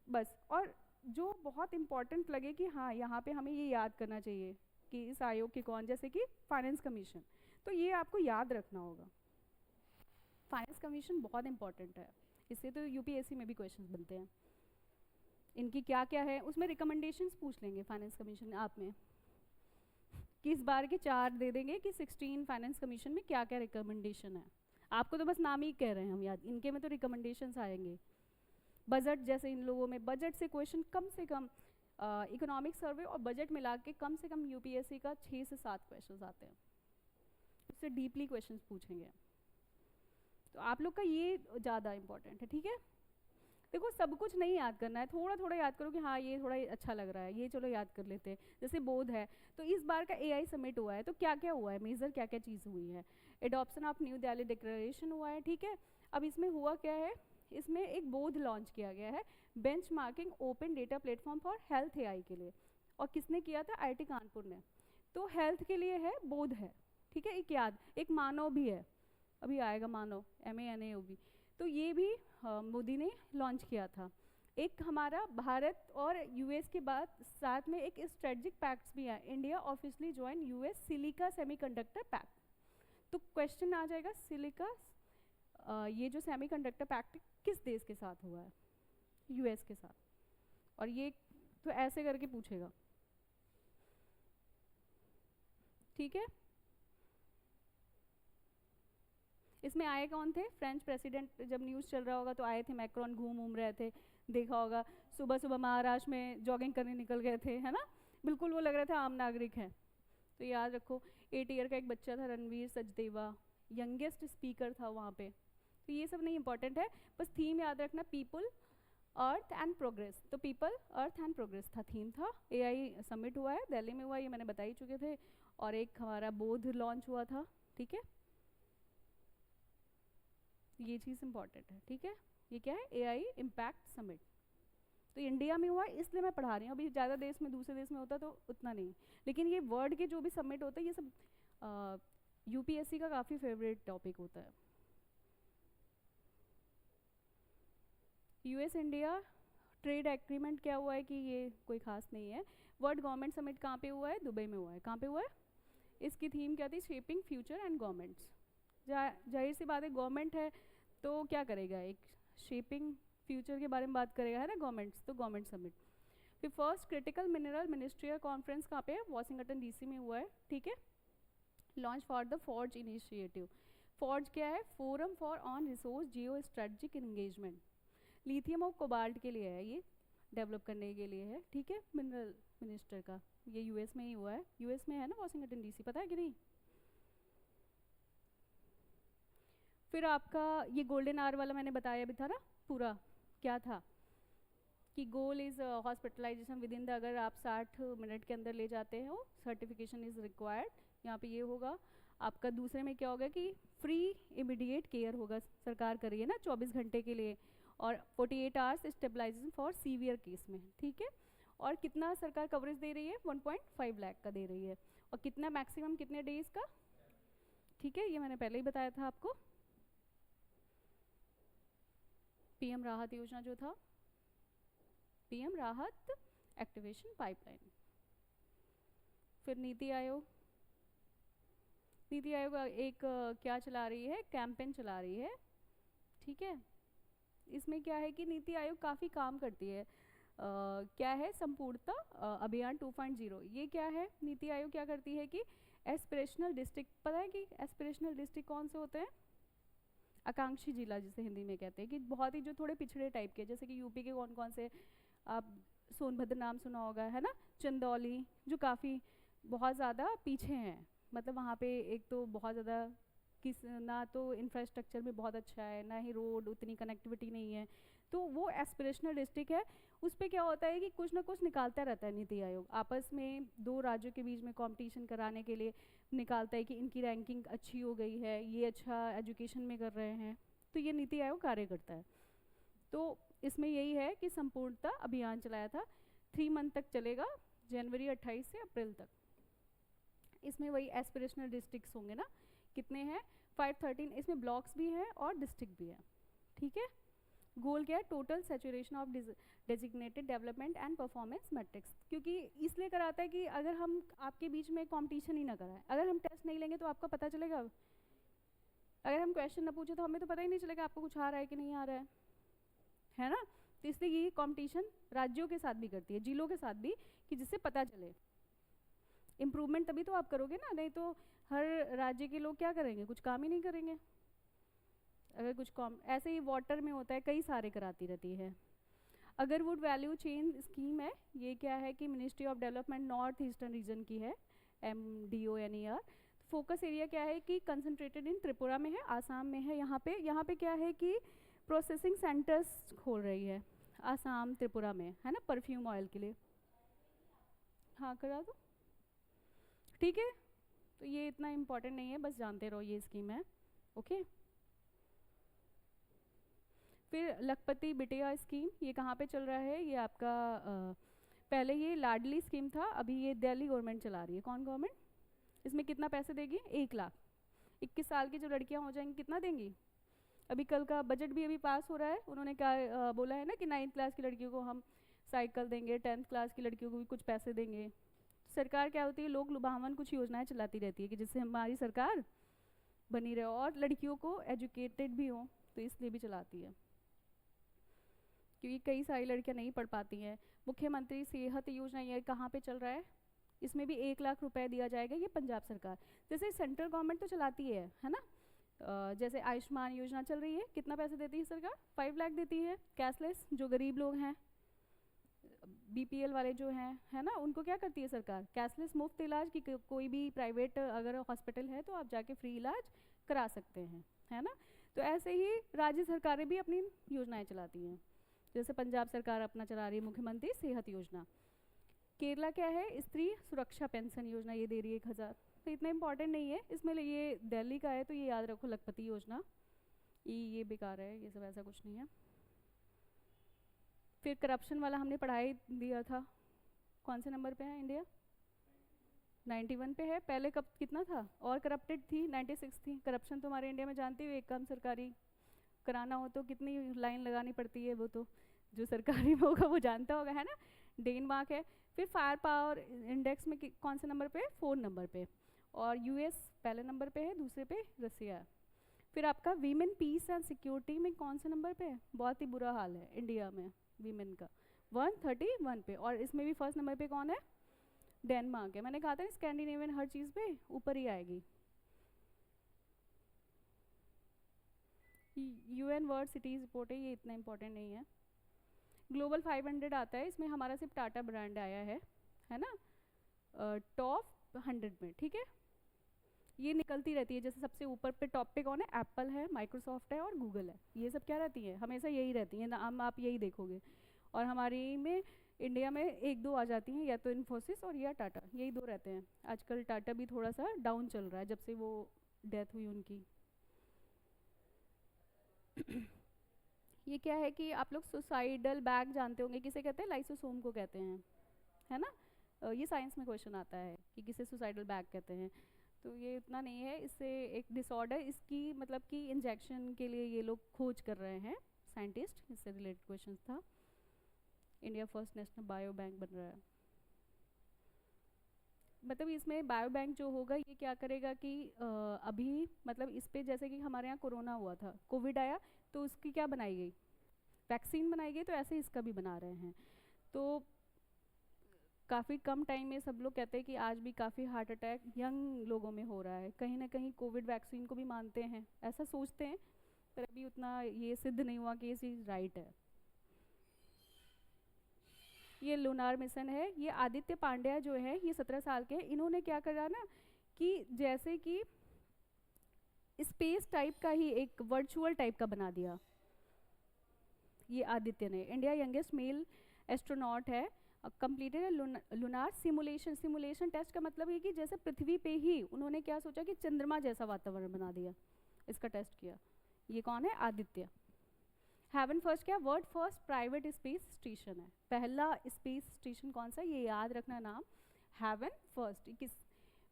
A: बस, और जो बहुत इंपॉर्टेंट लगे कि हाँ यहाँ पे हमें ये याद करना चाहिए कि इस आयोग के कौन, जैसे कि फाइनेंस कमीशन, तो ये आपको याद रखना होगा, फाइनेंस कमीशन बहुत इंपॉर्टेंट है, इससे तो UPSC में भी क्वेश्चन बनते हैं, इनकी क्या क्या है, उसमें रिकमेंडेशंस पूछ लेंगे फाइनेंस कमीशन आप में, कि इस बार के 4 दे देंगे कि 16 फाइनेंस कमीशन में क्या क्या रिकमेंडेशन है, आपको तो बस नाम ही कह रहे हैं हम याद, इनके में तो रिकमेंडेशंस आएंगे। बजट, जैसे इन लोगों में बजट से क्वेश्चन कम से कम, इकोनॉमिक सर्वे और बजट मिला के कम से कम UPSC का 6 से 7 क्वेश्चन आते हैं, उससे डीपली क्वेश्चन पूछेंगे, तो आप लोग का ये ज़्यादा इंपॉर्टेंट है, ठीक है। देखो सब कुछ नहीं याद करना है, थोड़ा थोड़ा याद करो कि हाँ ये थोड़ा अच्छा लग रहा है, ये चलो याद कर लेते हैं, जैसे बोध है, तो इस बार का AI समिट हुआ है, तो क्या क्या हुआ है, मेजर क्या क्या चीज़ हुई है, adoption of new Delhi declaration हुआ है, ठीक है। अब इसमें हुआ क्या है, इसमें एक बोध लॉन्च किया गया है, benchmarking open data platform for health AI के लिए, और किसने किया था, IIT कानपुर ने, तो हेल्थ के लिए है बोध है, ठीक है। एक याद, एक मानव भी है, अभी आएगा मानव, MANAOV, तो ये भी मोदी ने लॉन्च किया था। एक हमारा भारत और US के बाद साथ में एक स्ट्रेटजिक पैक्ट्स भी है, India officially join US silica semiconductor pact, तो क्वेश्चन आ जाएगा सिलिका, ये जो सेमीकंडक्टर पैक्ट किस देश के साथ हुआ है, US के साथ, और ये तो ऐसे करके पूछेगा, ठीक है। इसमें आए कौन थे, फ्रेंच प्रेसिडेंट, जब न्यूज़ चल रहा होगा तो आए थे, मैक्रोन घूम रहे थे, देखा होगा, सुबह सुबह महाराष्ट्र में जॉगिंग करने निकल गए थे, है ना, बिल्कुल वो लग रहे थे आम नागरिक हैं। तो याद रखो 8 ईयर का एक बच्चा था रणवीर सचदेवा, यंगेस्ट स्पीकर था वहाँ पे, तो ये सब नहीं इंपॉर्टेंट है, बस थीम याद रखना, पीपल अर्थ एंड प्रोग्रेस, तो पीपल अर्थ एंड प्रोग्रेस था थीम था। AI समिट हुआ है दिल्ली में हुआ, ये मैंने बता ही चुके थे, और एक हमारा बोध लॉन्च हुआ था, ठीक है, ये चीज़ इंपॉर्टेंट है, ठीक है। ये क्या है, AI इम्पैक्ट समिट, तो इंडिया में हुआ है इसलिए मैं पढ़ा रही हूँ, अभी ज़्यादा देश में, दूसरे देश में होता तो उतना नहीं, लेकिन ये वर्ल्ड के जो भी समिट होते हैं ये सब UPSC का काफ़ी फेवरेट टॉपिक होता है। US इंडिया ट्रेड एग्रीमेंट क्या हुआ है कि ये कोई खास नहीं है। वर्ल्ड गवर्नमेंट समिट कहाँ पे हुआ है, दुबई में हुआ है, कहाँ पे हुआ है, इसकी थीम क्या थी, शेपिंग फ्यूचर एंड गवर्नमेंट्स, जाहिर सी बात है गवर्नमेंट है तो क्या करेगा, एक शेपिंग फ्यूचर के बारे में बात करेगा, है ना गवर्नमेंट्स, तो गवर्नमेंट समिट। फिर first critical mineral ministerial conference कहाँ पे है, वॉशिंगटन डीसी में हुआ है, ठीक है। Launch for the forge initiative. Forge क्या है, forum for on resource Jio strategic engagement. Lithium और कोबाल्ट के लिए है ये, डेवलप करने के लिए है, ठीक है। मिनरल मिनिस्टर का ये यूएस में ही हुआ है, यूएस में है ना वॉशिंगटन डीसी, पता है कि नहीं। फिर आपका ये गोल्डन आवर वाला मैंने बताया भी था ना पूरा, क्या था कि goal is hospitalisation within the, अगर आप 60 मिनट के अंदर ले जाते हो सर्टिफिकेशन इज़ रिक्वायर्ड, यहाँ पे ये होगा। आपका दूसरे में क्या होगा कि फ्री इमीडिएट केयर होगा, सरकार कर रही है ना 24 घंटे के लिए, और 48 hours stabilisation for severe case में, ठीक है। और कितना सरकार कवरेज दे रही है, 1.5 लाख का दे रही है, और कितना मैक्सिमम कितने डेज का, ठीक है, ये मैंने पहले ही बताया था आपको। पीएम राहत योजना जो था, पीएम राहत एक्टिवेशन पाइपलाइन। फिर नीति आयोग, नीति आयोग एक क्या चला रही है, कैंपेन चला रही है, ठीक है। इसमें क्या है कि नीति आयोग काफ़ी काम करती है, क्या है, संपूर्णता अभियान 2.0। ये क्या है, नीति आयोग क्या करती है कि एस्पिरेशनल डिस्ट्रिक्ट, पता है कि एस्पिरेशनल डिस्ट्रिक्ट कौन से होते हैं, आकांक्षी जिला जिसे हिंदी में कहते हैं, कि बहुत ही जो थोड़े पिछड़े टाइप के, जैसे कि यूपी के कौन कौन से, आप सोनभद्र नाम सुना होगा है ना, चंदौली, जो काफ़ी बहुत ज़्यादा पीछे हैं, मतलब वहाँ पे एक तो बहुत ज़्यादा किस ना तो इंफ्रास्ट्रक्चर भी बहुत अच्छा है, ना ही रोड, उतनी कनेक्टिविटी नहीं है, तो वो एस्पिरेशनल डिस्ट्रिक्ट है। उस पर क्या होता है कि कुछ ना कुछ निकालता रहता है नीति आयोग, आपस में दो राज्यों के बीच में कंपटीशन कराने के लिए निकालता है कि इनकी रैंकिंग अच्छी हो गई है, ये अच्छा एजुकेशन में कर रहे हैं, तो ये नीति आयोग कार्य करता है। तो इसमें यही है कि संपूर्णता अभियान चलाया था, 3 मंथ तक चलेगा, जनवरी 28 से अप्रैल तक। इसमें वही एस्पिरेशनल डिस्ट्रिक्ट्स होंगे ना, कितने हैं, 513, इसमें ब्लॉक्स भी हैं और डिस्ट्रिक्ट भी है, ठीक है। गोल क्या है, total saturation of designated development and performance matrix, क्योंकि इसलिए कराता है कि अगर हम आपके बीच में कंपटीशन ही ना कराएं, अगर हम टेस्ट नहीं लेंगे तो आपका पता चलेगा, अगर हम क्वेश्चन ना पूछे तो हमें तो पता ही नहीं चलेगा आपको कुछ आ रहा है कि नहीं आ रहा है ना। तो इसलिए ये कंपटीशन राज्यों के साथ भी करती है, जिलों के साथ भी, कि जिससे पता चले। इम्प्रूवमेंट तभी तो आप करोगे ना, नहीं तो हर राज्य के लोग क्या करेंगे, कुछ काम ही नहीं करेंगे। अगर कुछ कॉम ऐसे ही वाटर में होता है, कई सारे कराती रहती है। अगरवुड वैल्यू चेन स्कीम है, ये क्या है कि ministry of development north eastern region की है, MDONER। फोकस एरिया क्या है कि कंसंट्रेटेड इन त्रिपुरा में है, आसाम में है, यहाँ पे क्या है कि प्रोसेसिंग सेंटर्स खोल रही है आसाम त्रिपुरा में, है ना, परफ्यूम ऑयल के लिए। हाँ करा दो, ठीक है। तो ये इतना इम्पोर्टेंट नहीं है, बस जानते रहो ये स्कीम है, ओके। फिर लखपति बिटिया स्कीम, ये कहाँ पे चल रहा है, ये आपका पहले ये लाडली स्कीम था, अभी ये दिल्ली गवर्नमेंट चला रही है। कौन गवर्नमेंट, इसमें कितना पैसे देगी, 1 लाख। 21 साल की जो लड़कियाँ हो जाएंगी कितना देंगी, अभी कल का बजट भी अभी पास हो रहा है, उन्होंने क्या बोला है ना कि 9th क्लास की लड़कियों को हम साइकिल देंगे, 10th क्लास की लड़कियों को भी कुछ पैसे देंगे। सरकार क्या होती है, लोग लुभावन कुछ योजनाएं चलाती रहती है कि जिससे हमारी सरकार बनी रहे और लड़कियों को एजुकेटेड भी हो, तो इसलिए भी चलाती है, क्योंकि कई सारी लड़कियां नहीं पढ़ पाती हैं। मुख्यमंत्री सेहत योजना ये कहाँ पे चल रहा है, इसमें भी 1 लाख रुपए दिया जाएगा, ये पंजाब सरकार, जैसे सेंट्रल गवर्नमेंट तो चलाती है ना। जैसे आयुष्मान योजना चल रही है, कितना पैसे देती है सरकार, 5 लाख देती है। कैशलेस, जो गरीब लोग हैं, BPL वाले जो हैं, है ना, उनको क्या करती है सरकार, कैशलेस मुफ्त इलाज, की कोई भी प्राइवेट अगर हॉस्पिटल है तो आप जाके फ्री इलाज करा सकते हैं, है ना। तो ऐसे ही राज्य सरकारें भी अपनी योजनाएं चलाती हैं, जैसे पंजाब सरकार अपना चला रही है मुख्यमंत्री सेहत योजना। केरला क्या है, स्त्री सुरक्षा पेंशन योजना, ये दे रही है 1000, तो इतना इंपॉर्टेंट नहीं है इसमें, ये दिल्ली का है तो ये याद रखो, लखपति योजना, ये बेकार है, ये सब ऐसा कुछ नहीं है। फिर करप्शन वाला हमने पढ़ाई दिया था, कौन से नंबर पे है इंडिया, 91 पे है। पहले कब कितना था, और करप्टेड थी, 96 थी। करप्शन तो हमारे इंडिया में जानते हो, एक काम सरकारी कराना हो तो कितनी लाइन लगानी पड़ती है, वो तो जो सरकारी में होगा वो जानता होगा, है ना। डेनमार्क है। फिर फायर पावर इंडेक्स में कौन से नंबर पे है, 4 नंबर पे, और US पहले नंबर पे है, दूसरे पे रसिया है। फिर आपका वीमेन पीस एंड सिक्योरिटी में कौन से नंबर पे है, बहुत ही बुरा हाल है इंडिया में वीमेन का, 131 पे, और इसमें भी फर्स्ट नंबर पे कौन है? डेनमार्क है। मैंने कहा था स्कैंडिनेवियन हर चीज़ पे ऊपर ही आएगी। यूएन वर्ल्ड सिटीज रिपोर्ट है, ये इतना इंपॉर्टेंट नहीं है। ग्लोबल 500 आता है, इसमें हमारा सिर्फ टाटा ब्रांड आया है ना, टॉप 100 में, ठीक है। ये निकलती रहती है, जैसे सबसे ऊपर पे टॉप पे कौन है? एप्पल है, माइक्रोसॉफ्ट है और गूगल है। ये सब क्या रहती है? हमेशा यही रहती हैं, नाम आप यही देखोगे। और हमारी में इंडिया में एक दो आ जाती हैं, या तो इन्फोसिस और या टाटा, यही दो रहते हैं। आजकल टाटा भी थोड़ा सा डाउन चल रहा है जब से वो डेथ हुई उनकी। ये क्या है कि आप लोग सुसाइडल बैग जानते होंगे, किसे कहते हैं? लाइसोसोम को कहते हैं, है ना। ये साइंस में क्वेश्चन आता है कि किसे सुसाइडल बैग कहते हैं। तो ये इतना नहीं है, इससे एक डिसऑर्डर, इसकी मतलब कि इंजेक्शन के लिए ये लोग खोज कर रहे हैं साइंटिस्ट, इससे रिलेटेड क्वेश्चन था। India first national bio bank बन रहा है। मतलब इसमें बायो बैंक जो होगा ये क्या करेगा कि अभी मतलब इस पे जैसे कि हमारे यहाँ कोरोना हुआ था, कोविड आया, तो उसकी क्या बनाई गई? वैक्सीन बनाई गई। तो ऐसे इसका भी बना रहे हैं। तो काफ़ी कम टाइम में सब लोग कहते हैं कि आज भी काफ़ी हार्ट अटैक यंग लोगों में हो रहा है। कहीं ना कहीं कोविड वैक्सीन को भी मानते हैं, ऐसा सोचते हैं, पर अभी उतना ये सिद्ध नहीं हुआ कि ये चीज़ राइट है। ये लूनार मिशन है। ये आदित्य पांड्या जो है, ये 17 साल के, इन्होंने क्या करा ना कि जैसे कि स्पेस टाइप का ही एक वर्चुअल टाइप का बना दिया। ये आदित्य ने, इंडिया यंगेस्ट मेल एस्ट्रोनॉट है, completed lunar simulation. Simulation test का मतलब है कि जैसे पृथ्वी पे ही उन्होंने क्या सोचा कि चंद्रमा जैसा वातावरण बना दिया, इसका टेस्ट किया। ये कौन है? आदित्य। हेवन फर्स्ट क्या? World first private space station है। पहला स्पेस स्टेशन कौन सा? ये याद रखना नाम, हेवन फर्स्ट। किस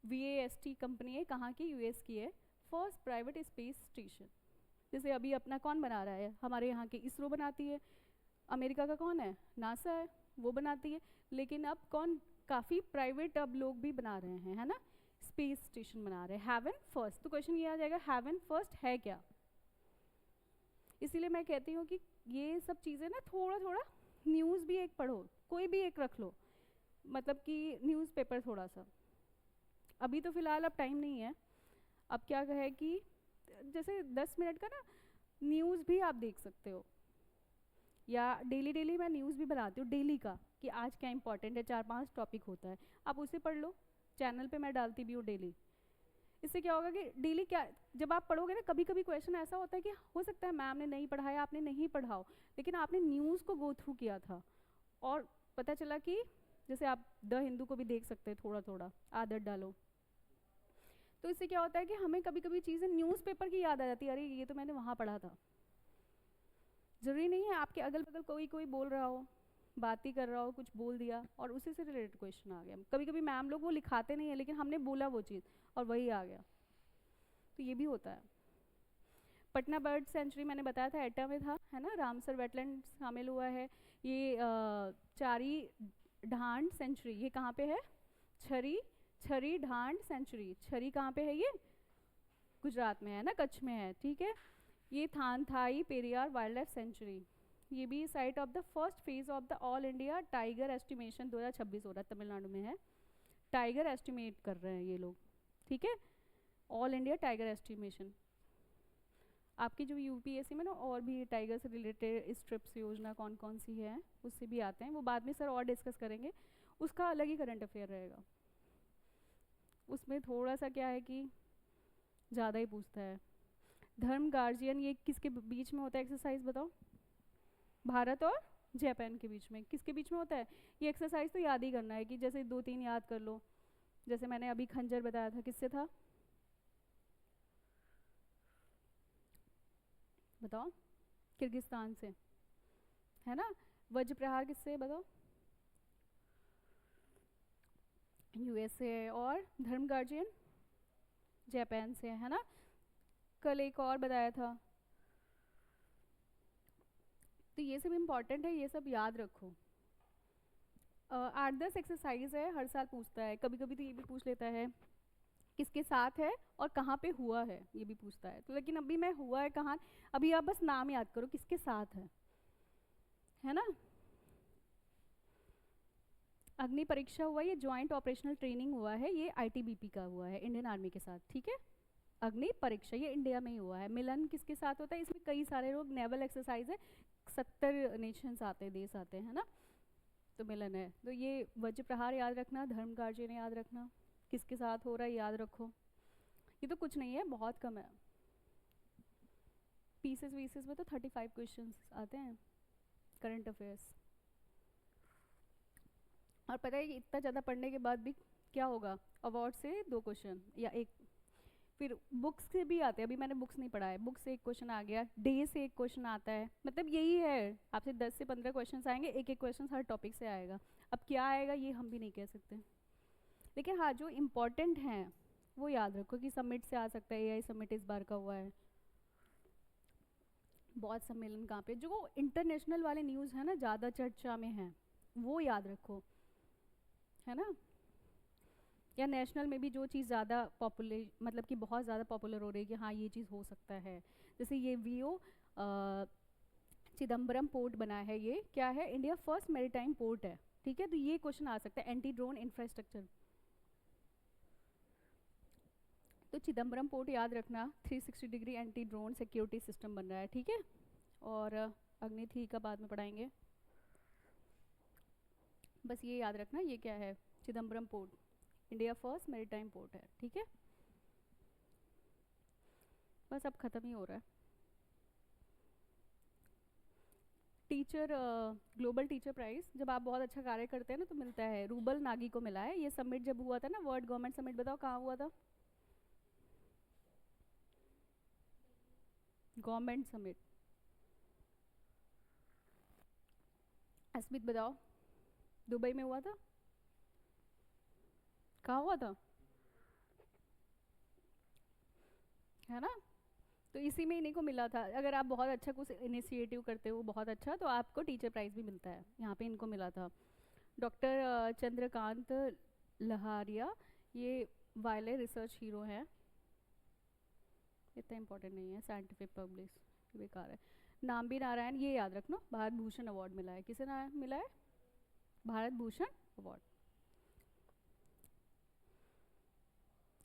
A: VAST कंपनी है, कहाँ की? US की है। First private space station. जैसे अभी अपना कौन बना रहा है? हमारे यहाँ की इसरो बनाती है। अमेरिका का कौन है? नासा है, वो बनाती है। लेकिन अब कौन, काफ़ी प्राइवेट अब लोग भी बना रहे हैं, है ना, स्पेस स्टेशन बना रहे हैं। Haven first. तो क्वेश्चन ये आ जाएगा, हेवन फर्स्ट है क्या? इसीलिए मैं कहती हूँ कि ये सब चीज़ें ना थोड़ा थोड़ा न्यूज़ भी एक पढ़ो, कोई भी एक रख लो, मतलब कि न्यूज़पेपर थोड़ा सा। अभी तो फ़िलहाल अब टाइम नहीं है। अब क्या कहे कि जैसे 10 मिनट का ना न्यूज़ भी आप देख सकते हो, या डेली डेली मैं न्यूज़ भी बनाती हूँ डेली का, कि आज क्या इंपॉर्टेंट है, 4-5 टॉपिक होता है, आप उसे पढ़ लो। चैनल पे मैं डालती भी हूँ डेली। इससे क्या होगा कि डेली क्या, जब आप पढ़ोगे ना, कभी कभी क्वेश्चन ऐसा होता है कि हो सकता है मैम ने नहीं पढ़ाया, आपने नहीं पढ़ाओ, लेकिन आपने न्यूज़ को गो थ्रू किया था और पता चला कि, जैसे आप द हिंदू को भी देख सकते हैं, थोड़ा थोड़ा आदत डालो। तो इससे क्या होता है कि हमें कभी कभी चीज़ें न्यूज़पेपर की याद आ जाती है, अरे ये तो मैंने वहाँ पढ़ा था। ज़रूरी नहीं है आपके अगल बगल कोई कोई बोल रहा हो, बात ही कर रहा हो, कुछ बोल दिया और उसी से रिलेटेड क्वेश्चन आ गया। कभी कभी मैम लोग वो लिखाते नहीं है, लेकिन हमने बोला वो चीज़ और वही आ गया, तो ये भी होता है। पटना बर्ड सेंचुरी मैंने बताया था, एटा में था, है ना। रामसर वेटलैंड शामिल हुआ है। ये चारी ढांड सेंचुरी, ये कहाँ पे है? छरी ढांड सेंचुरी। छरी कहाँ पे है? ये गुजरात में है ना, कच्छ में है, ठीक है। ये थानथाई पेरियार वाइल्ड लाइफ सेंचुरी, ये भी site of the first phase of the all India tiger estimation 2026 हो रहा है, तमिलनाडु में है। टाइगर एस्टिमेट कर रहे हैं ये लोग, ठीक है, ऑल इंडिया टाइगर एस्टिमेशन। आपकी जो UPSC में ना और भी टाइगर से रिलेटेड स्ट्रिप्स योजना कौन कौन सी है उससे भी आते हैं, वो बाद में सर और डिस्कस करेंगे, उसका अलग ही करंट अफेयर रहेगा। उसमें थोड़ा सा क्या है कि ज़्यादा ही पूछता है। धर्म गार्जियन, ये किसके बीच में होता है एक्सरसाइज बताओ? भारत और जापान के बीच में। किसके बीच में होता है ये एक्सरसाइज? तो याद ही करना है कि जैसे 2-3 याद कर लो। जैसे मैंने अभी खंजर बताया था, किससे था बताओ? किर्गिस्तान से, है ना। वज्र प्रहार किससे बताओ? USA है। और धर्म गार्जियन जापान से है ना। कल एक और बताया था। तो ये सब इम्पॉर्टेंट है, ये सब याद रखो। 8-10 एक्सरसाइज है, हर साल पूछता है। कभी कभी तो ये भी पूछ लेता है किसके साथ है और कहाँ पे हुआ है, ये भी पूछता है। तो लेकिन अभी मैं हुआ है कहाँ, अभी आप बस नाम याद करो किसके साथ है ना। अग्नि परीक्षा हुआ, ये जॉइंट ऑपरेशनल ट्रेनिंग हुआ है, ये आईटीबीपी का हुआ है इंडियन आर्मी के साथ, ठीक है। अग्नि परीक्षा ये इंडिया में ही हुआ है। मिलन किसके साथ होता है, इसमें कई सारे लोग, नेवल एक्सरसाइज है, 70 नेशंस आते हैं, देश आते हैं ना, तो मिलन है। तो ये वज्र प्रहार याद रखना, धर्म कार्य याद रखना, किसके साथ हो रहा है याद रखो। ये तो कुछ नहीं है, बहुत कम है। पीसेस वीसेस में तो 35 क्वेश्चंस आते हैं करंट अफेयर्स। और पता है कि इतना ज़्यादा पढ़ने के बाद भी क्या होगा, अवार्ड से 2 क्वेश्चन या 1, फिर बुक्स से भी आते हैं। अभी मैंने बुक्स नहीं पढ़ा है, बुक्स से 1 क्वेश्चन आ गया, डे से 1 क्वेश्चन आता है, मतलब यही है, आपसे 10 से 15 क्वेश्चन आएंगे, एक एक क्वेश्चन हर टॉपिक से आएगा। अब क्या आएगा ये हम भी नहीं कह सकते, लेकिन हाँ जो इम्पोर्टेंट हैं वो याद रखो कि समिट से आ सकता है, एआई समिट इस बार का हुआ है। बहुत सम्मेलन कहाँ पे, जो इंटरनेशनल वाले न्यूज़ है ना ज़्यादा चर्चा में है, वो याद रखो, है ना। या नेशनल में भी जो चीज़ ज़्यादा पॉपुलर, मतलब कि बहुत ज़्यादा पॉपुलर हो रही है कि हाँ ये चीज़ हो सकता है, जैसे ये वीओ चिदम्बरम पोर्ट बना है, ये क्या है, इंडिया फर्स्ट मैरीटाइम पोर्ट है, ठीक है। तो ये क्वेश्चन आ सकता है, एंटी ड्रोन इंफ्रास्ट्रक्चर। तो चिदम्बरम पोर्ट याद रखना, 360 degree anti drone security system बन रहा है, ठीक है। और अग्नि 3 का बाद में पढ़ाएंगे, बस ये याद रखना, ये क्या है, Chidambaram port India first maritime port है, ठीक है। बस अब ख़त्म ही हो रहा है। टीचर ग्लोबल टीचर प्राइज़, जब आप बहुत अच्छा कार्य करते हैं ना तो मिलता है, रूबल नागी को मिला है। ये समिट जब हुआ था ना, वर्ल्ड गवर्नमेंट समिट, बताओ कहाँ हुआ था, गवर्नमेंट समिट, अस्मित बताओ, दुबई में हुआ था, कहाँ हुआ था, है ना। तो इसी में इन्हीं को मिला था। अगर आप बहुत अच्छा कुछ इनिशिएटिव करते हो बहुत अच्छा, तो आपको टीचर प्राइज़ भी मिलता है, यहाँ पे इनको मिला था। डॉक्टर चंद्रकांत लहारिया, ये वायले रिसर्च हीरो हैं, इतना इंपॉर्टेंट नहीं है, साइंटिफिक पब्लिश बेकार है। नाम्बी नारायण, ये याद रखना, भारत भूषण अवार्ड मिला है, किसे ना मिला है, भारत भूषण अवार्ड।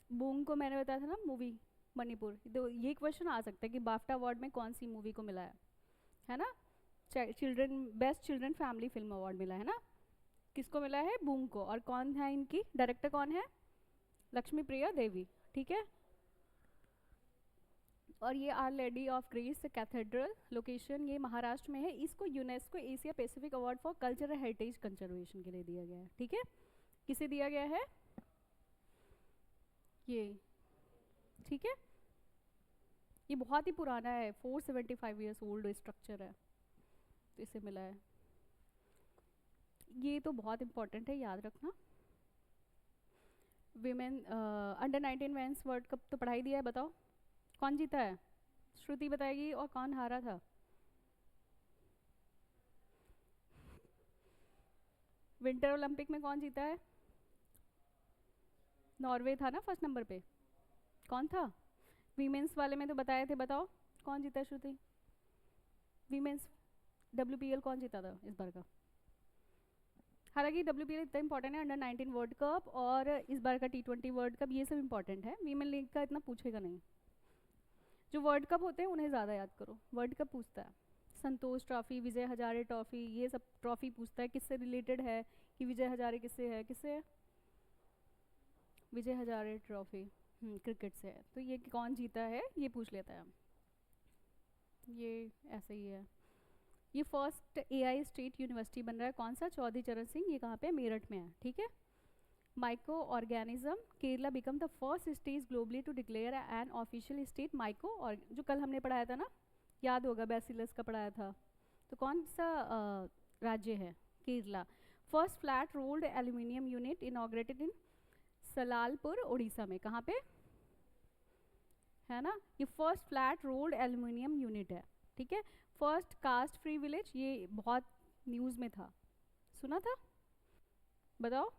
A: बूंग को मैंने बताया था ना, मूवी मणिपुर, तो ये क्वेश्चन आ सकता है कि बाफ्टा अवार्ड में कौन सी मूवी को मिला है ना। Children, best children family film award मिला है ना, किसको मिला है, बूंग को। और कौन है इनकी डायरेक्टर, कौन है, लक्ष्मी प्रिया देवी, ठीक है। और ये Our Lady of Grace Cathedral, location ये महाराष्ट्र में है। इसको UNESCO Asia Pacific award for cultural heritage conservation के लिए दिया गया है, ठीक है। किसे दिया गया है ये, ठीक है। ये बहुत ही पुराना है, 475 ईयर्स ओल्ड स्ट्रक्चर है, तो इसे मिला है। ये तो बहुत इंपॉर्टेंट है, याद रखना। Women under 19 mains world cup तो पढ़ाई दिया है, बताओ कौन जीता है, श्रुति बताएगी, और कौन हारा था, विंटर ओलंपिक में कौन जीता है, नॉर्वे था ना फर्स्ट नंबर पे, कौन था, वीमेंस वाले में तो बताए थे, बताओ कौन जीता है श्रुति, वीमेंस WPL कौन जीता था इस बार का। हालांकि WPL इतना इंपॉर्टेंट है, अंडर 19 वर्ल्ड कप और इस बार का T20 वर्ल्ड कप, ये सब इंपॉर्टेंट है, वीमेन लीग का इतना पूछेगा नहीं। जो वर्ल्ड कप होते हैं उन्हें ज़्यादा याद करो, वर्ल्ड कप पूछता है, संतोष ट्रॉफी, विजय हजारे ट्रॉफी, ये सब ट्रॉफी पूछता है, किससे रिलेटेड है, कि विजय हजारे किससे है, किससे है, विजय हजारे ट्रॉफी क्रिकेट से है, तो ये कौन जीता है ये पूछ लेता है, ये ऐसे ही है। ये फर्स्ट AI स्टेट यूनिवर्सिटी बन रहा है, कौन सा, चौधरी चरण सिंह, ये कहाँ पे, मेरठ में है, ठीक है। Microorganism, Kerala become the first state globally to declare an official state micro, और जो कल हमने पढ़ाया था ना, याद होगा, बैसिलस का पढ़ाया था, तो कौन सा राज्य है, Kerala. First flat rolled aluminium unit inaugurated इन सलालपुर उड़ीसा में, कहाँ पे है ना, ये first flat rolled aluminium unit है, ठीक है। फर्स्ट कास्ट फ्री विलेज, ये बहुत न्यूज़ में था, सुना था, बताओ,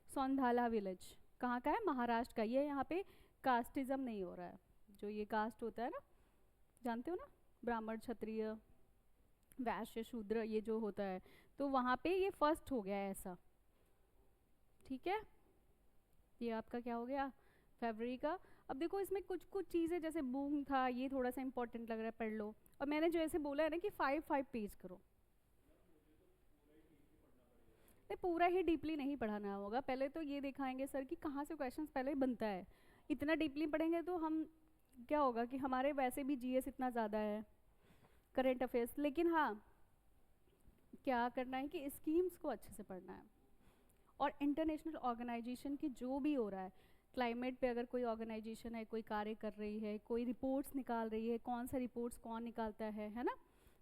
A: सौंधाला विलेज कहाँ का है, महाराष्ट्र का। ये यहाँ पे कास्टिज्म नहीं हो रहा है, जो ये कास्ट होता है ना, जानते हो ना, ब्राह्मण क्षत्रिय वैश्य शूद्र, ये जो होता है, तो वहाँ पे ये फर्स्ट हो गया है ऐसा, ठीक है, ये आपका क्या हो गया फरवरी का। अब देखो इसमें कुछ कुछ चीज़ें जैसे बूम था, ये थोड़ा सा इंपॉर्टेंट लग रहा है, पढ़ लो। और मैंने जो ऐसे बोला है ना कि 5 पेज करो, नहीं पूरा ही डीपली नहीं पढ़ाना होगा, पहले तो ये दिखाएंगे सर कि कहाँ से क्वेश्चन पहले बनता है। इतना डीपली पढ़ेंगे तो हम क्या होगा कि हमारे वैसे भी जीएस इतना ज़्यादा है, करेंट अफेयर्स, लेकिन हाँ क्या करना है कि स्कीम्स को अच्छे से पढ़ना है। और इंटरनेशनल ऑर्गेनाइजेशन की जो भी हो रहा है, क्लाइमेट पे अगर कोई ऑर्गेनाइजेशन है, कोई कार्य कर रही है, कोई रिपोर्ट्स निकाल रही है, कौन सा रिपोर्ट्स कौन निकालता है ना,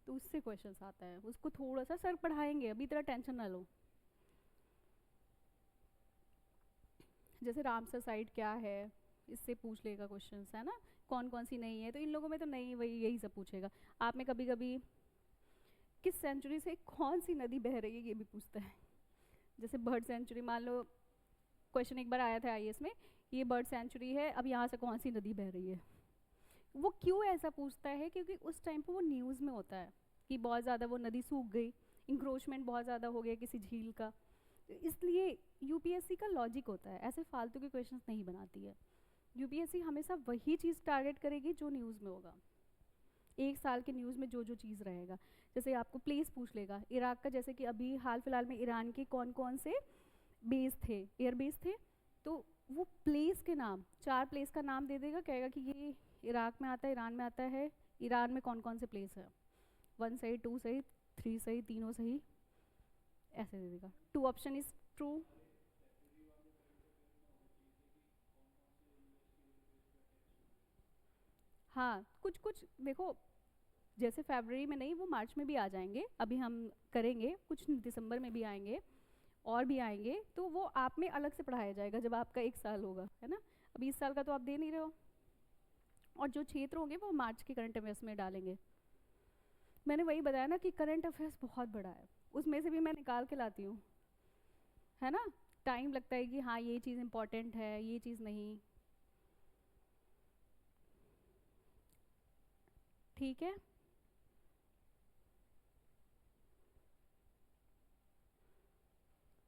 A: तो उससे क्वेश्चंस आता है, उसको थोड़ा सा सर पढ़ाएंगे, अभी इतना टेंशन ना लो। जैसे रामसर साइट क्या है, इससे पूछ लेगा क्वेश्चंस, है ना, कौन कौन सी नहीं है, तो इन लोगों में तो नहीं, वही यही सब पूछेगा। आप में कभी कभी किस सेंचुरी से कौन सी नदी बह रही है ये भी पूछता है। जैसे बर्ड सेंचुरी, मान लो क्वेश्चन एक बार आया था आईएएस में, ये बर्ड सेंचुरी है, अब यहाँ से कौन सी नदी बह रही है। वो क्यों ऐसा पूछता है, क्योंकि उस टाइम पे वो न्यूज़ में होता है कि बहुत ज़्यादा वो नदी सूख गई, इंक्रोचमेंट बहुत ज़्यादा हो गया किसी झील का, तो इसलिए यूपीएससी का लॉजिक होता है, ऐसे फालतू के क्वेश्चंस नहीं बनाती है। यूपीएससी हमेशा वही चीज़ टारगेट करेगी जो न्यूज़ में होगा, एक साल के न्यूज़ में जो जो चीज़ रहेगा। जैसे आपको प्लेस पूछ लेगा इराक का, जैसे कि अभी हाल फिलहाल में ईरान के कौन कौन से बेस थे, एयर बेस थे, तो वो प्लेस के नाम, 4 प्लेस का नाम दे देगा, कहेगा कि ये इराक में आता है, ईरान में आता है, ईरान में कौन कौन से प्लेस है, 1 सही, 2 सही, 3 सही, तीनों सही, ऐसे दे देगा। 2 ऑप्शन इज ट्रू। हाँ कुछ कुछ देखो, जैसे फरवरी में नहीं, वो मार्च में भी आ जाएंगे, अभी हम करेंगे, कुछ दिसंबर में भी आएंगे और भी आएंगे, तो वो आप में अलग से पढ़ाया जाएगा जब आपका 1 साल होगा, है ना। अभी इस साल का तो आप दे नहीं रहे हो, और जो क्षेत्र होंगे वो मार्च के करंट अफेयर्स में डालेंगे। मैंने वही बताया ना कि करंट अफेयर्स बहुत बड़ा है, उसमें से भी मैं निकाल के लाती हूँ, है ना। टाइम लगता है कि हाँ ये चीज़ इंपॉर्टेंट है, ये चीज़ नहीं, ठीक है।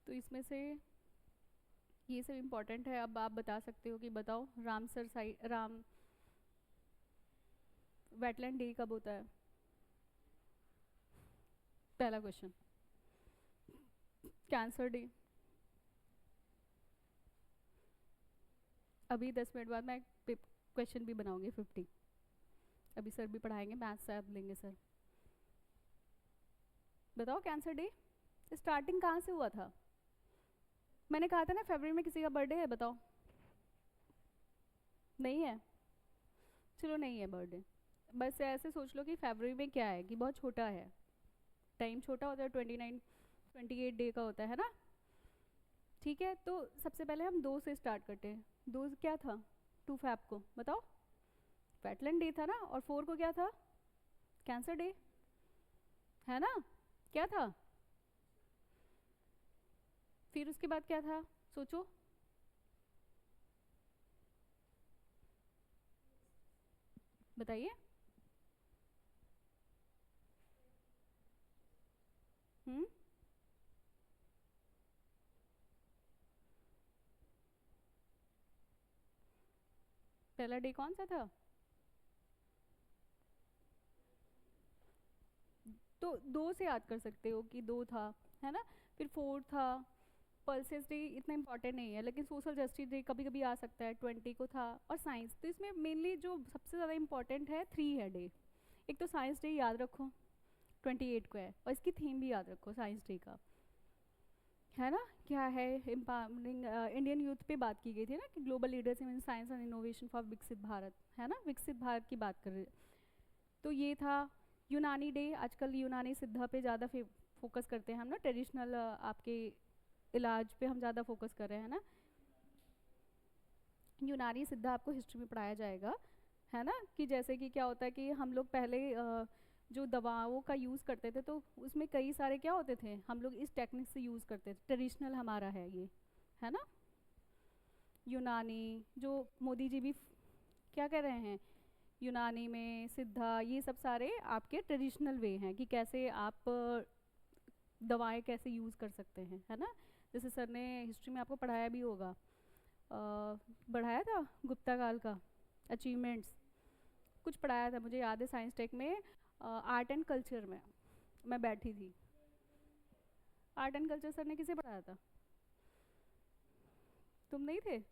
A: तो इसमें से ये सब इम्पोर्टेंट है। अब आप बता सकते हो कि बताओ Ramsar site, Ram wetland day कब होता है, पहला क्वेश्चन। कैंसर डे, अभी 10 मिनट बाद मैं क्वेश्चन भी बनाऊंगी 50, अभी सर भी पढ़ाएंगे, मैथ्स से आप लेंगे सर। बताओ कैंसर डे स्टार्टिंग कहाँ से हुआ था, मैंने कहा था ना फरवरी में किसी का बर्थडे है, बताओ। नहीं है, चलो नहीं है बर्थडे, बस ऐसे सोच लो कि फरवरी में क्या है कि बहुत छोटा है, टाइम छोटा होता है, 28 डे का होता है ना। ठीक है, तो सबसे पहले हम 2 से स्टार्ट करते हैं। 2 क्या था, 2 फैब को बताओ, वेटलैंड डे था ना, और 4 को क्या था, कैंसर डे, है ना, क्या था, फिर उसके बाद क्या था, सोचो। बताइए। हम्म, पहला डे कौन सा था, तो 2 से याद कर सकते हो कि 2 था, है ना। फिर 4 था, पल्सेस डे इतना इंपॉर्टेंट नहीं है, लेकिन सोशल जस्टिस डे कभी कभी आ सकता है, 20 को था। और साइंस, तो इसमें मेनली जो सबसे ज़्यादा इंपॉर्टेंट है 3 है डे। एक तो साइंस डे याद रखो, 28 को है, और इसकी थीम भी याद रखो साइंस डे का, है ना। क्या है, एम्पावरिंग इंडियन यूथ पे बात की गई थी ना, कि global leaders in science and innovation for विकसित भारत, है ना, विकसित भारत की बात कर रहे हैं। तो ये था। यूनानी डे, आजकल यूनानी सिद्धा पे ज़्यादा फोकस करते हैं हम ना, ट्रेडिशनल आपके इलाज पे हम ज़्यादा फोकस कर रहे हैं ना। यूनानी सिद्धा आपको हिस्ट्री में पढ़ाया जाएगा, है ना, कि जैसे कि क्या होता है कि हम लोग पहले जो दवाओं का यूज़ करते थे, तो उसमें कई सारे क्या होते थे, हम लोग इस टेक्निक से यूज़ करते थे, ट्रेडिशनल हमारा है ये, है ना। यूनानी, जो मोदी जी भी क्या कह रहे हैं, यूनानी में सिद्धा, ये सब सारे आपके ट्रेडिशनल वे हैं कि कैसे आप दवाएं कैसे यूज़ कर सकते हैं, है ना। जैसे सर ने हिस्ट्री में आपको पढ़ाया भी होगा, पढ़ाया था गुप्ता काल का अचीवमेंट्स, कुछ पढ़ाया था मुझे याद है साइंस टेक में, आर्ट एंड कल्चर में मैं बैठी थी। आर्ट एंड कल्चर सर ने किसे पढ़ाया था? तुम नहीं थे?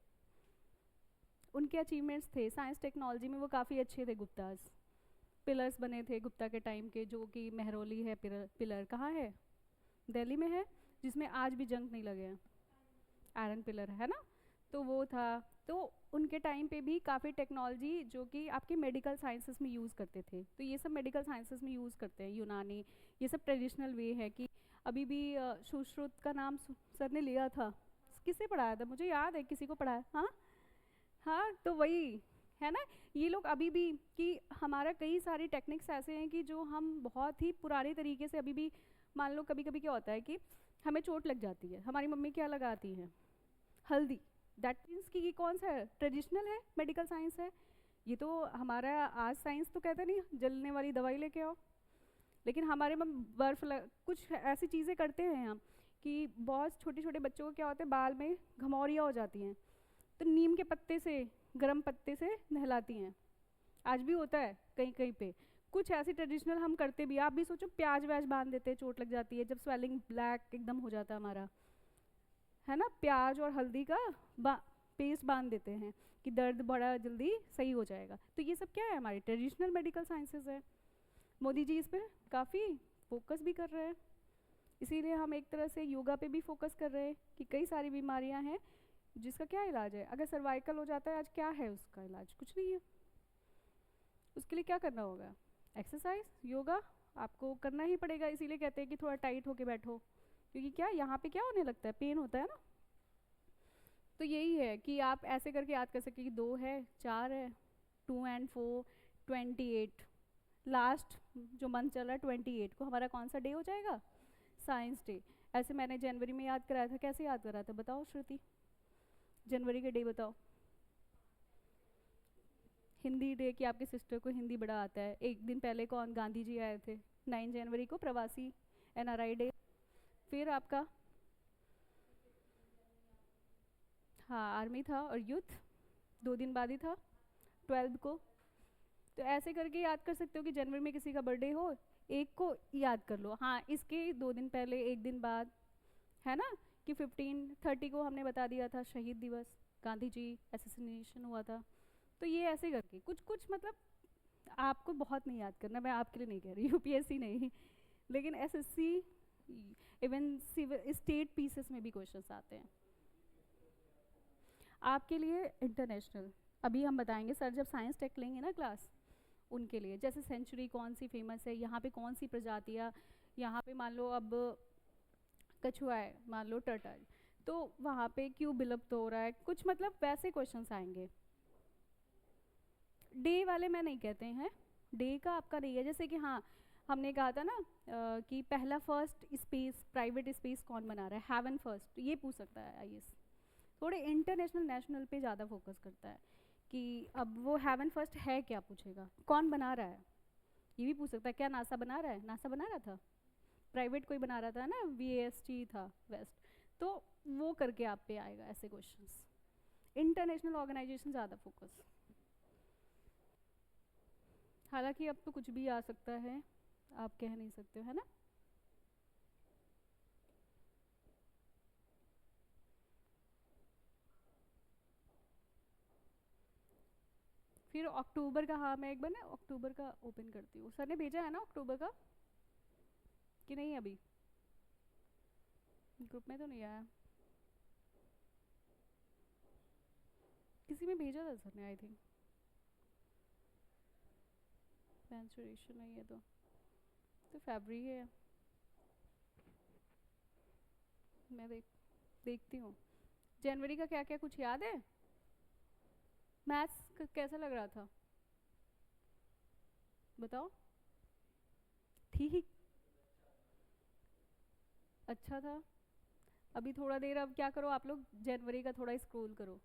A: उनके अचीवमेंट्स थे साइंस टेक्नोलॉजी में, वो काफ़ी अच्छे थे। गुप्ताज पिलर्स बने थे गुप्ता के टाइम के, जो कि मेहरौली है पिलर कहाँ है? दिल्ली में है, जिसमें आज भी जंग नहीं लगे हैं, आयरन पिलर है ना। तो वो था। तो उनके टाइम पे भी काफ़ी टेक्नोलॉजी जो कि आपके मेडिकल साइंसेस में यूज़ करते थे, तो ये सब मेडिकल साइंसेस में यूज़ करते हैं यूनानी, ये सब ट्रेडिशनल वे है कि अभी भी सुश्रुत का नाम सर ने लिया था, किससे पढ़ाया था मुझे याद है, किसी को पढ़ाया, हाँ हाँ, तो वही है ना। ये लोग अभी भी कि हमारा कई सारी टेक्निक्स ऐसे हैं कि जो हम बहुत ही पुराने तरीके से अभी भी, मान लो कभी कभी क्या होता है कि हमें चोट लग जाती है, हमारी मम्मी क्या लगाती है? हल्दी। दैट मीन्स कि ये कौन सा है? ट्रेडिशनल है, मेडिकल साइंस है। ये तो हमारा आज साइंस तो कहता नहीं जलने वाली दवाई लेके आओ, लेकिन हमारे में कुछ ऐसी चीज़ें करते हैं हम कि बहुत छोटे छोटे बच्चों को क्या होता है, बाल में घमौरियाँ हो जाती हैं, तो नीम के पत्ते से, गर्म पत्ते से नहलाती हैं। आज भी होता है कहीं कहीं पे, कुछ ऐसी ट्रेडिशनल हम करते भी। आप भी सोचो, प्याज व्याज बांध देते हैं, चोट लग जाती है जब स्वेलिंग ब्लैक एकदम हो जाता है हमारा, है ना, प्याज और हल्दी का पेस्ट बांध देते हैं कि दर्द बड़ा जल्दी सही हो जाएगा। तो ये सब क्या है? हमारी ट्रेडिशनल मेडिकल साइंसेस है। मोदी जी इस पर काफ़ी फोकस भी कर रहे हैं, इसीलिए हम एक तरह से योगा पे भी फोकस कर रहे हैं कि कई सारी बीमारियां हैं जिसका क्या इलाज है। अगर सर्वाइकल हो जाता है आज, क्या है उसका इलाज? कुछ नहीं है। उसके लिए क्या करना होगा? एक्सरसाइज, योगा आपको करना ही पड़ेगा। इसीलिए कहते हैं कि थोड़ा टाइट होके बैठो, क्योंकि क्या यहाँ पे क्या होने लगता है, पेन होता है ना। तो यही है कि आप ऐसे करके याद कर सके कि 2 है, 4 है, 2 एंड 4, 28। लास्ट जो मंथ चल रहा है 28 को हमारा कौन सा डे हो जाएगा? Science day. ऐसे मैंने जनवरी में याद कराया था, कैसे याद करा था बताओ श्रुति? जनवरी के डे बताओ। हिंदी डे की आपके सिस्टर को हिंदी बड़ा आता है। एक दिन पहले कौन? गांधी जी आए थे 9 जनवरी को, प्रवासी एनआरआई डे। फिर आपका, हाँ आर्मी था, और यूथ 2 दिन बाद ही था, 12 को। तो ऐसे करके याद कर सकते हो कि जनवरी में किसी का बर्थडे हो, एक को याद कर लो, हाँ इसके 2 दिन पहले, एक दिन बाद, है ना, कि 15-30 को हमने बता दिया था शहीद दिवस, गांधी जी एसेसिनेशन हुआ था। तो ये ऐसे करके कुछ कुछ मतलब आपको बहुत नहीं याद करना, मैं आपके लिए नहीं कह रही, यूपीएससी नहीं, लेकिन एसएससी, इवन स्टेट पीसेस में भी क्वेश्चंस आते हैं आपके लिए इंटरनेशनल। अभी हम बताएंगे सर जब साइंस टेक लेंगे ना क्लास, उनके लिए जैसे सेंचुरी कौन सी फेमस है, यहाँ पे कौन सी प्रजातियाँ, यहाँ पे मान लो अब कछुआ है, मान लो टर्टल, तो वहाँ पे क्यों विलुप्त हो रहा है, कुछ मतलब वैसे क्वेश्चंस आएंगे। डे वाले मैं नहीं कहते हैं, डे का आपका नहीं है। जैसे कि हाँ हमने कहा था ना कि पहला फर्स्ट स्पेस, प्राइवेट स्पेस कौन बना रहा है, हेवन फर्स्ट, ये पूछ सकता है आईएएस। थोड़े इंटरनेशनल नेशनल पे ज़्यादा फोकस करता है कि अब वो हेवन फर्स्ट है क्या, पूछेगा कौन बना रहा है, ये भी पूछ सकता है। क्या नासा बना रहा है? नासा बना रहा था, प्राइवेट कोई बना रहा था ना, वीएसटी था वेस्ट, तो वो करके आप पे आएगा ऐसे क्वेश्चंस। इंटरनेशनल ऑर्गेनाइजेशन ज़्यादा फोकस, हालांकि अब तो कुछ भी आ सकता है, आप कह नहीं सकते हो, है ना। फिर अक्टूबर का, हाँ मैं एक बार ना अक्टूबर का ओपन करती हूँ, सर ने भेजा है ना अक्टूबर का कि नहीं? अभी ग्रुप में तो नहीं आया, किसी में भेजा था सर ने आई थिंक। मेंस्ट्रुएशन नहीं है तो फरवरी है, मैं देखती हूँ। जनवरी का क्या क्या कुछ याद है? मैथ्स कैसा लग रहा था बताओ? ठीक, अच्छा था। अभी थोड़ा देर, अब क्या करो आप लोग, जनवरी का थोड़ा स्क्रॉल करो,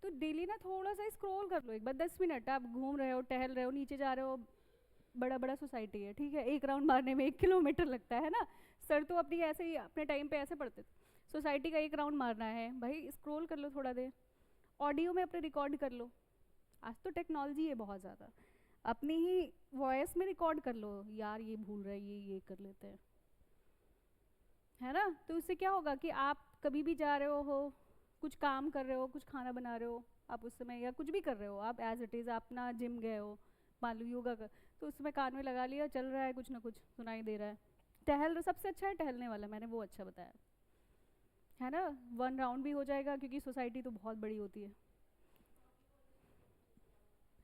A: तो डेली ना थोड़ा सा स्क्रॉल कर लो एक बार, 10 मिनट। आप घूम रहे हो, टहल रहे हो, नीचे जा रहे हो, बड़ा बड़ा सोसाइटी है, ठीक है, एक राउंड मारने में 1 किलोमीटर लगता है ना। सर तो अपनी ऐसे ही अपने टाइम पे ऐसे पढ़ते थे, सोसाइटी का 1 राउंड मारना है भाई, स्क्रॉल कर लो थोड़ा देर, ऑडियो में अपने रिकॉर्ड कर लो। आज तो टेक्नोलॉजी है बहुत ज़्यादा, अपनी ही वॉइस में रिकॉर्ड कर लो, यार ये भूल रहे ये कर लेते हैं, है ना। तो उससे क्या होगा कि आप कभी भी जा रहे हो कुछ काम कर रहे हो, कुछ खाना बना रहे हो आप उस समय, या कुछ भी कर रहे हो आप, एज इट इज़ आप अपना जिम गए हो, मान लो योगा कर, तो उस समय कान में लगा लिया, चल रहा है कुछ ना कुछ सुनाई दे रहा है, सबसे अच्छा है टहलने वाला, मैंने वो अच्छा बताया, है ना। 1 राउंड भी हो जाएगा क्योंकि सोसाइटी तो बहुत बड़ी होती है।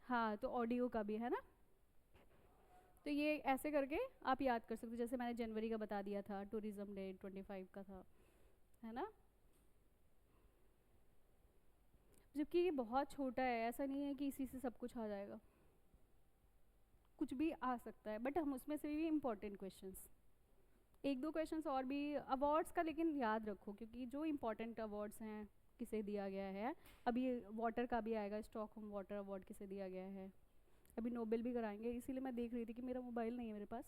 A: हाँ तो ऑडियो का भी है ना। तो ये ऐसे करके आप याद कर सकते हो, जैसे मैंने जनवरी का बता दिया था, टूरिज्म डे 25 का था, है ना। जबकि ये बहुत छोटा है, ऐसा नहीं है कि इसी से सब कुछ आ जाएगा, कुछ भी आ सकता है, बट हम उसमें से भी इम्पोर्टेंट क्वेश्चंस, 1-2 क्वेश्चंस और भी अवार्ड्स का, लेकिन याद रखो क्योंकि जो इम्पोर्टेंट अवार्ड्स हैं किसे दिया गया है, अभी वाटर का भी आएगा, स्टॉकहोम वाटर अवार्ड किसे दिया गया है, अभी नोबेल भी कराएंगे, इसीलिए मैं देख रही थी कि मेरा मोबाइल नहीं है मेरे पास,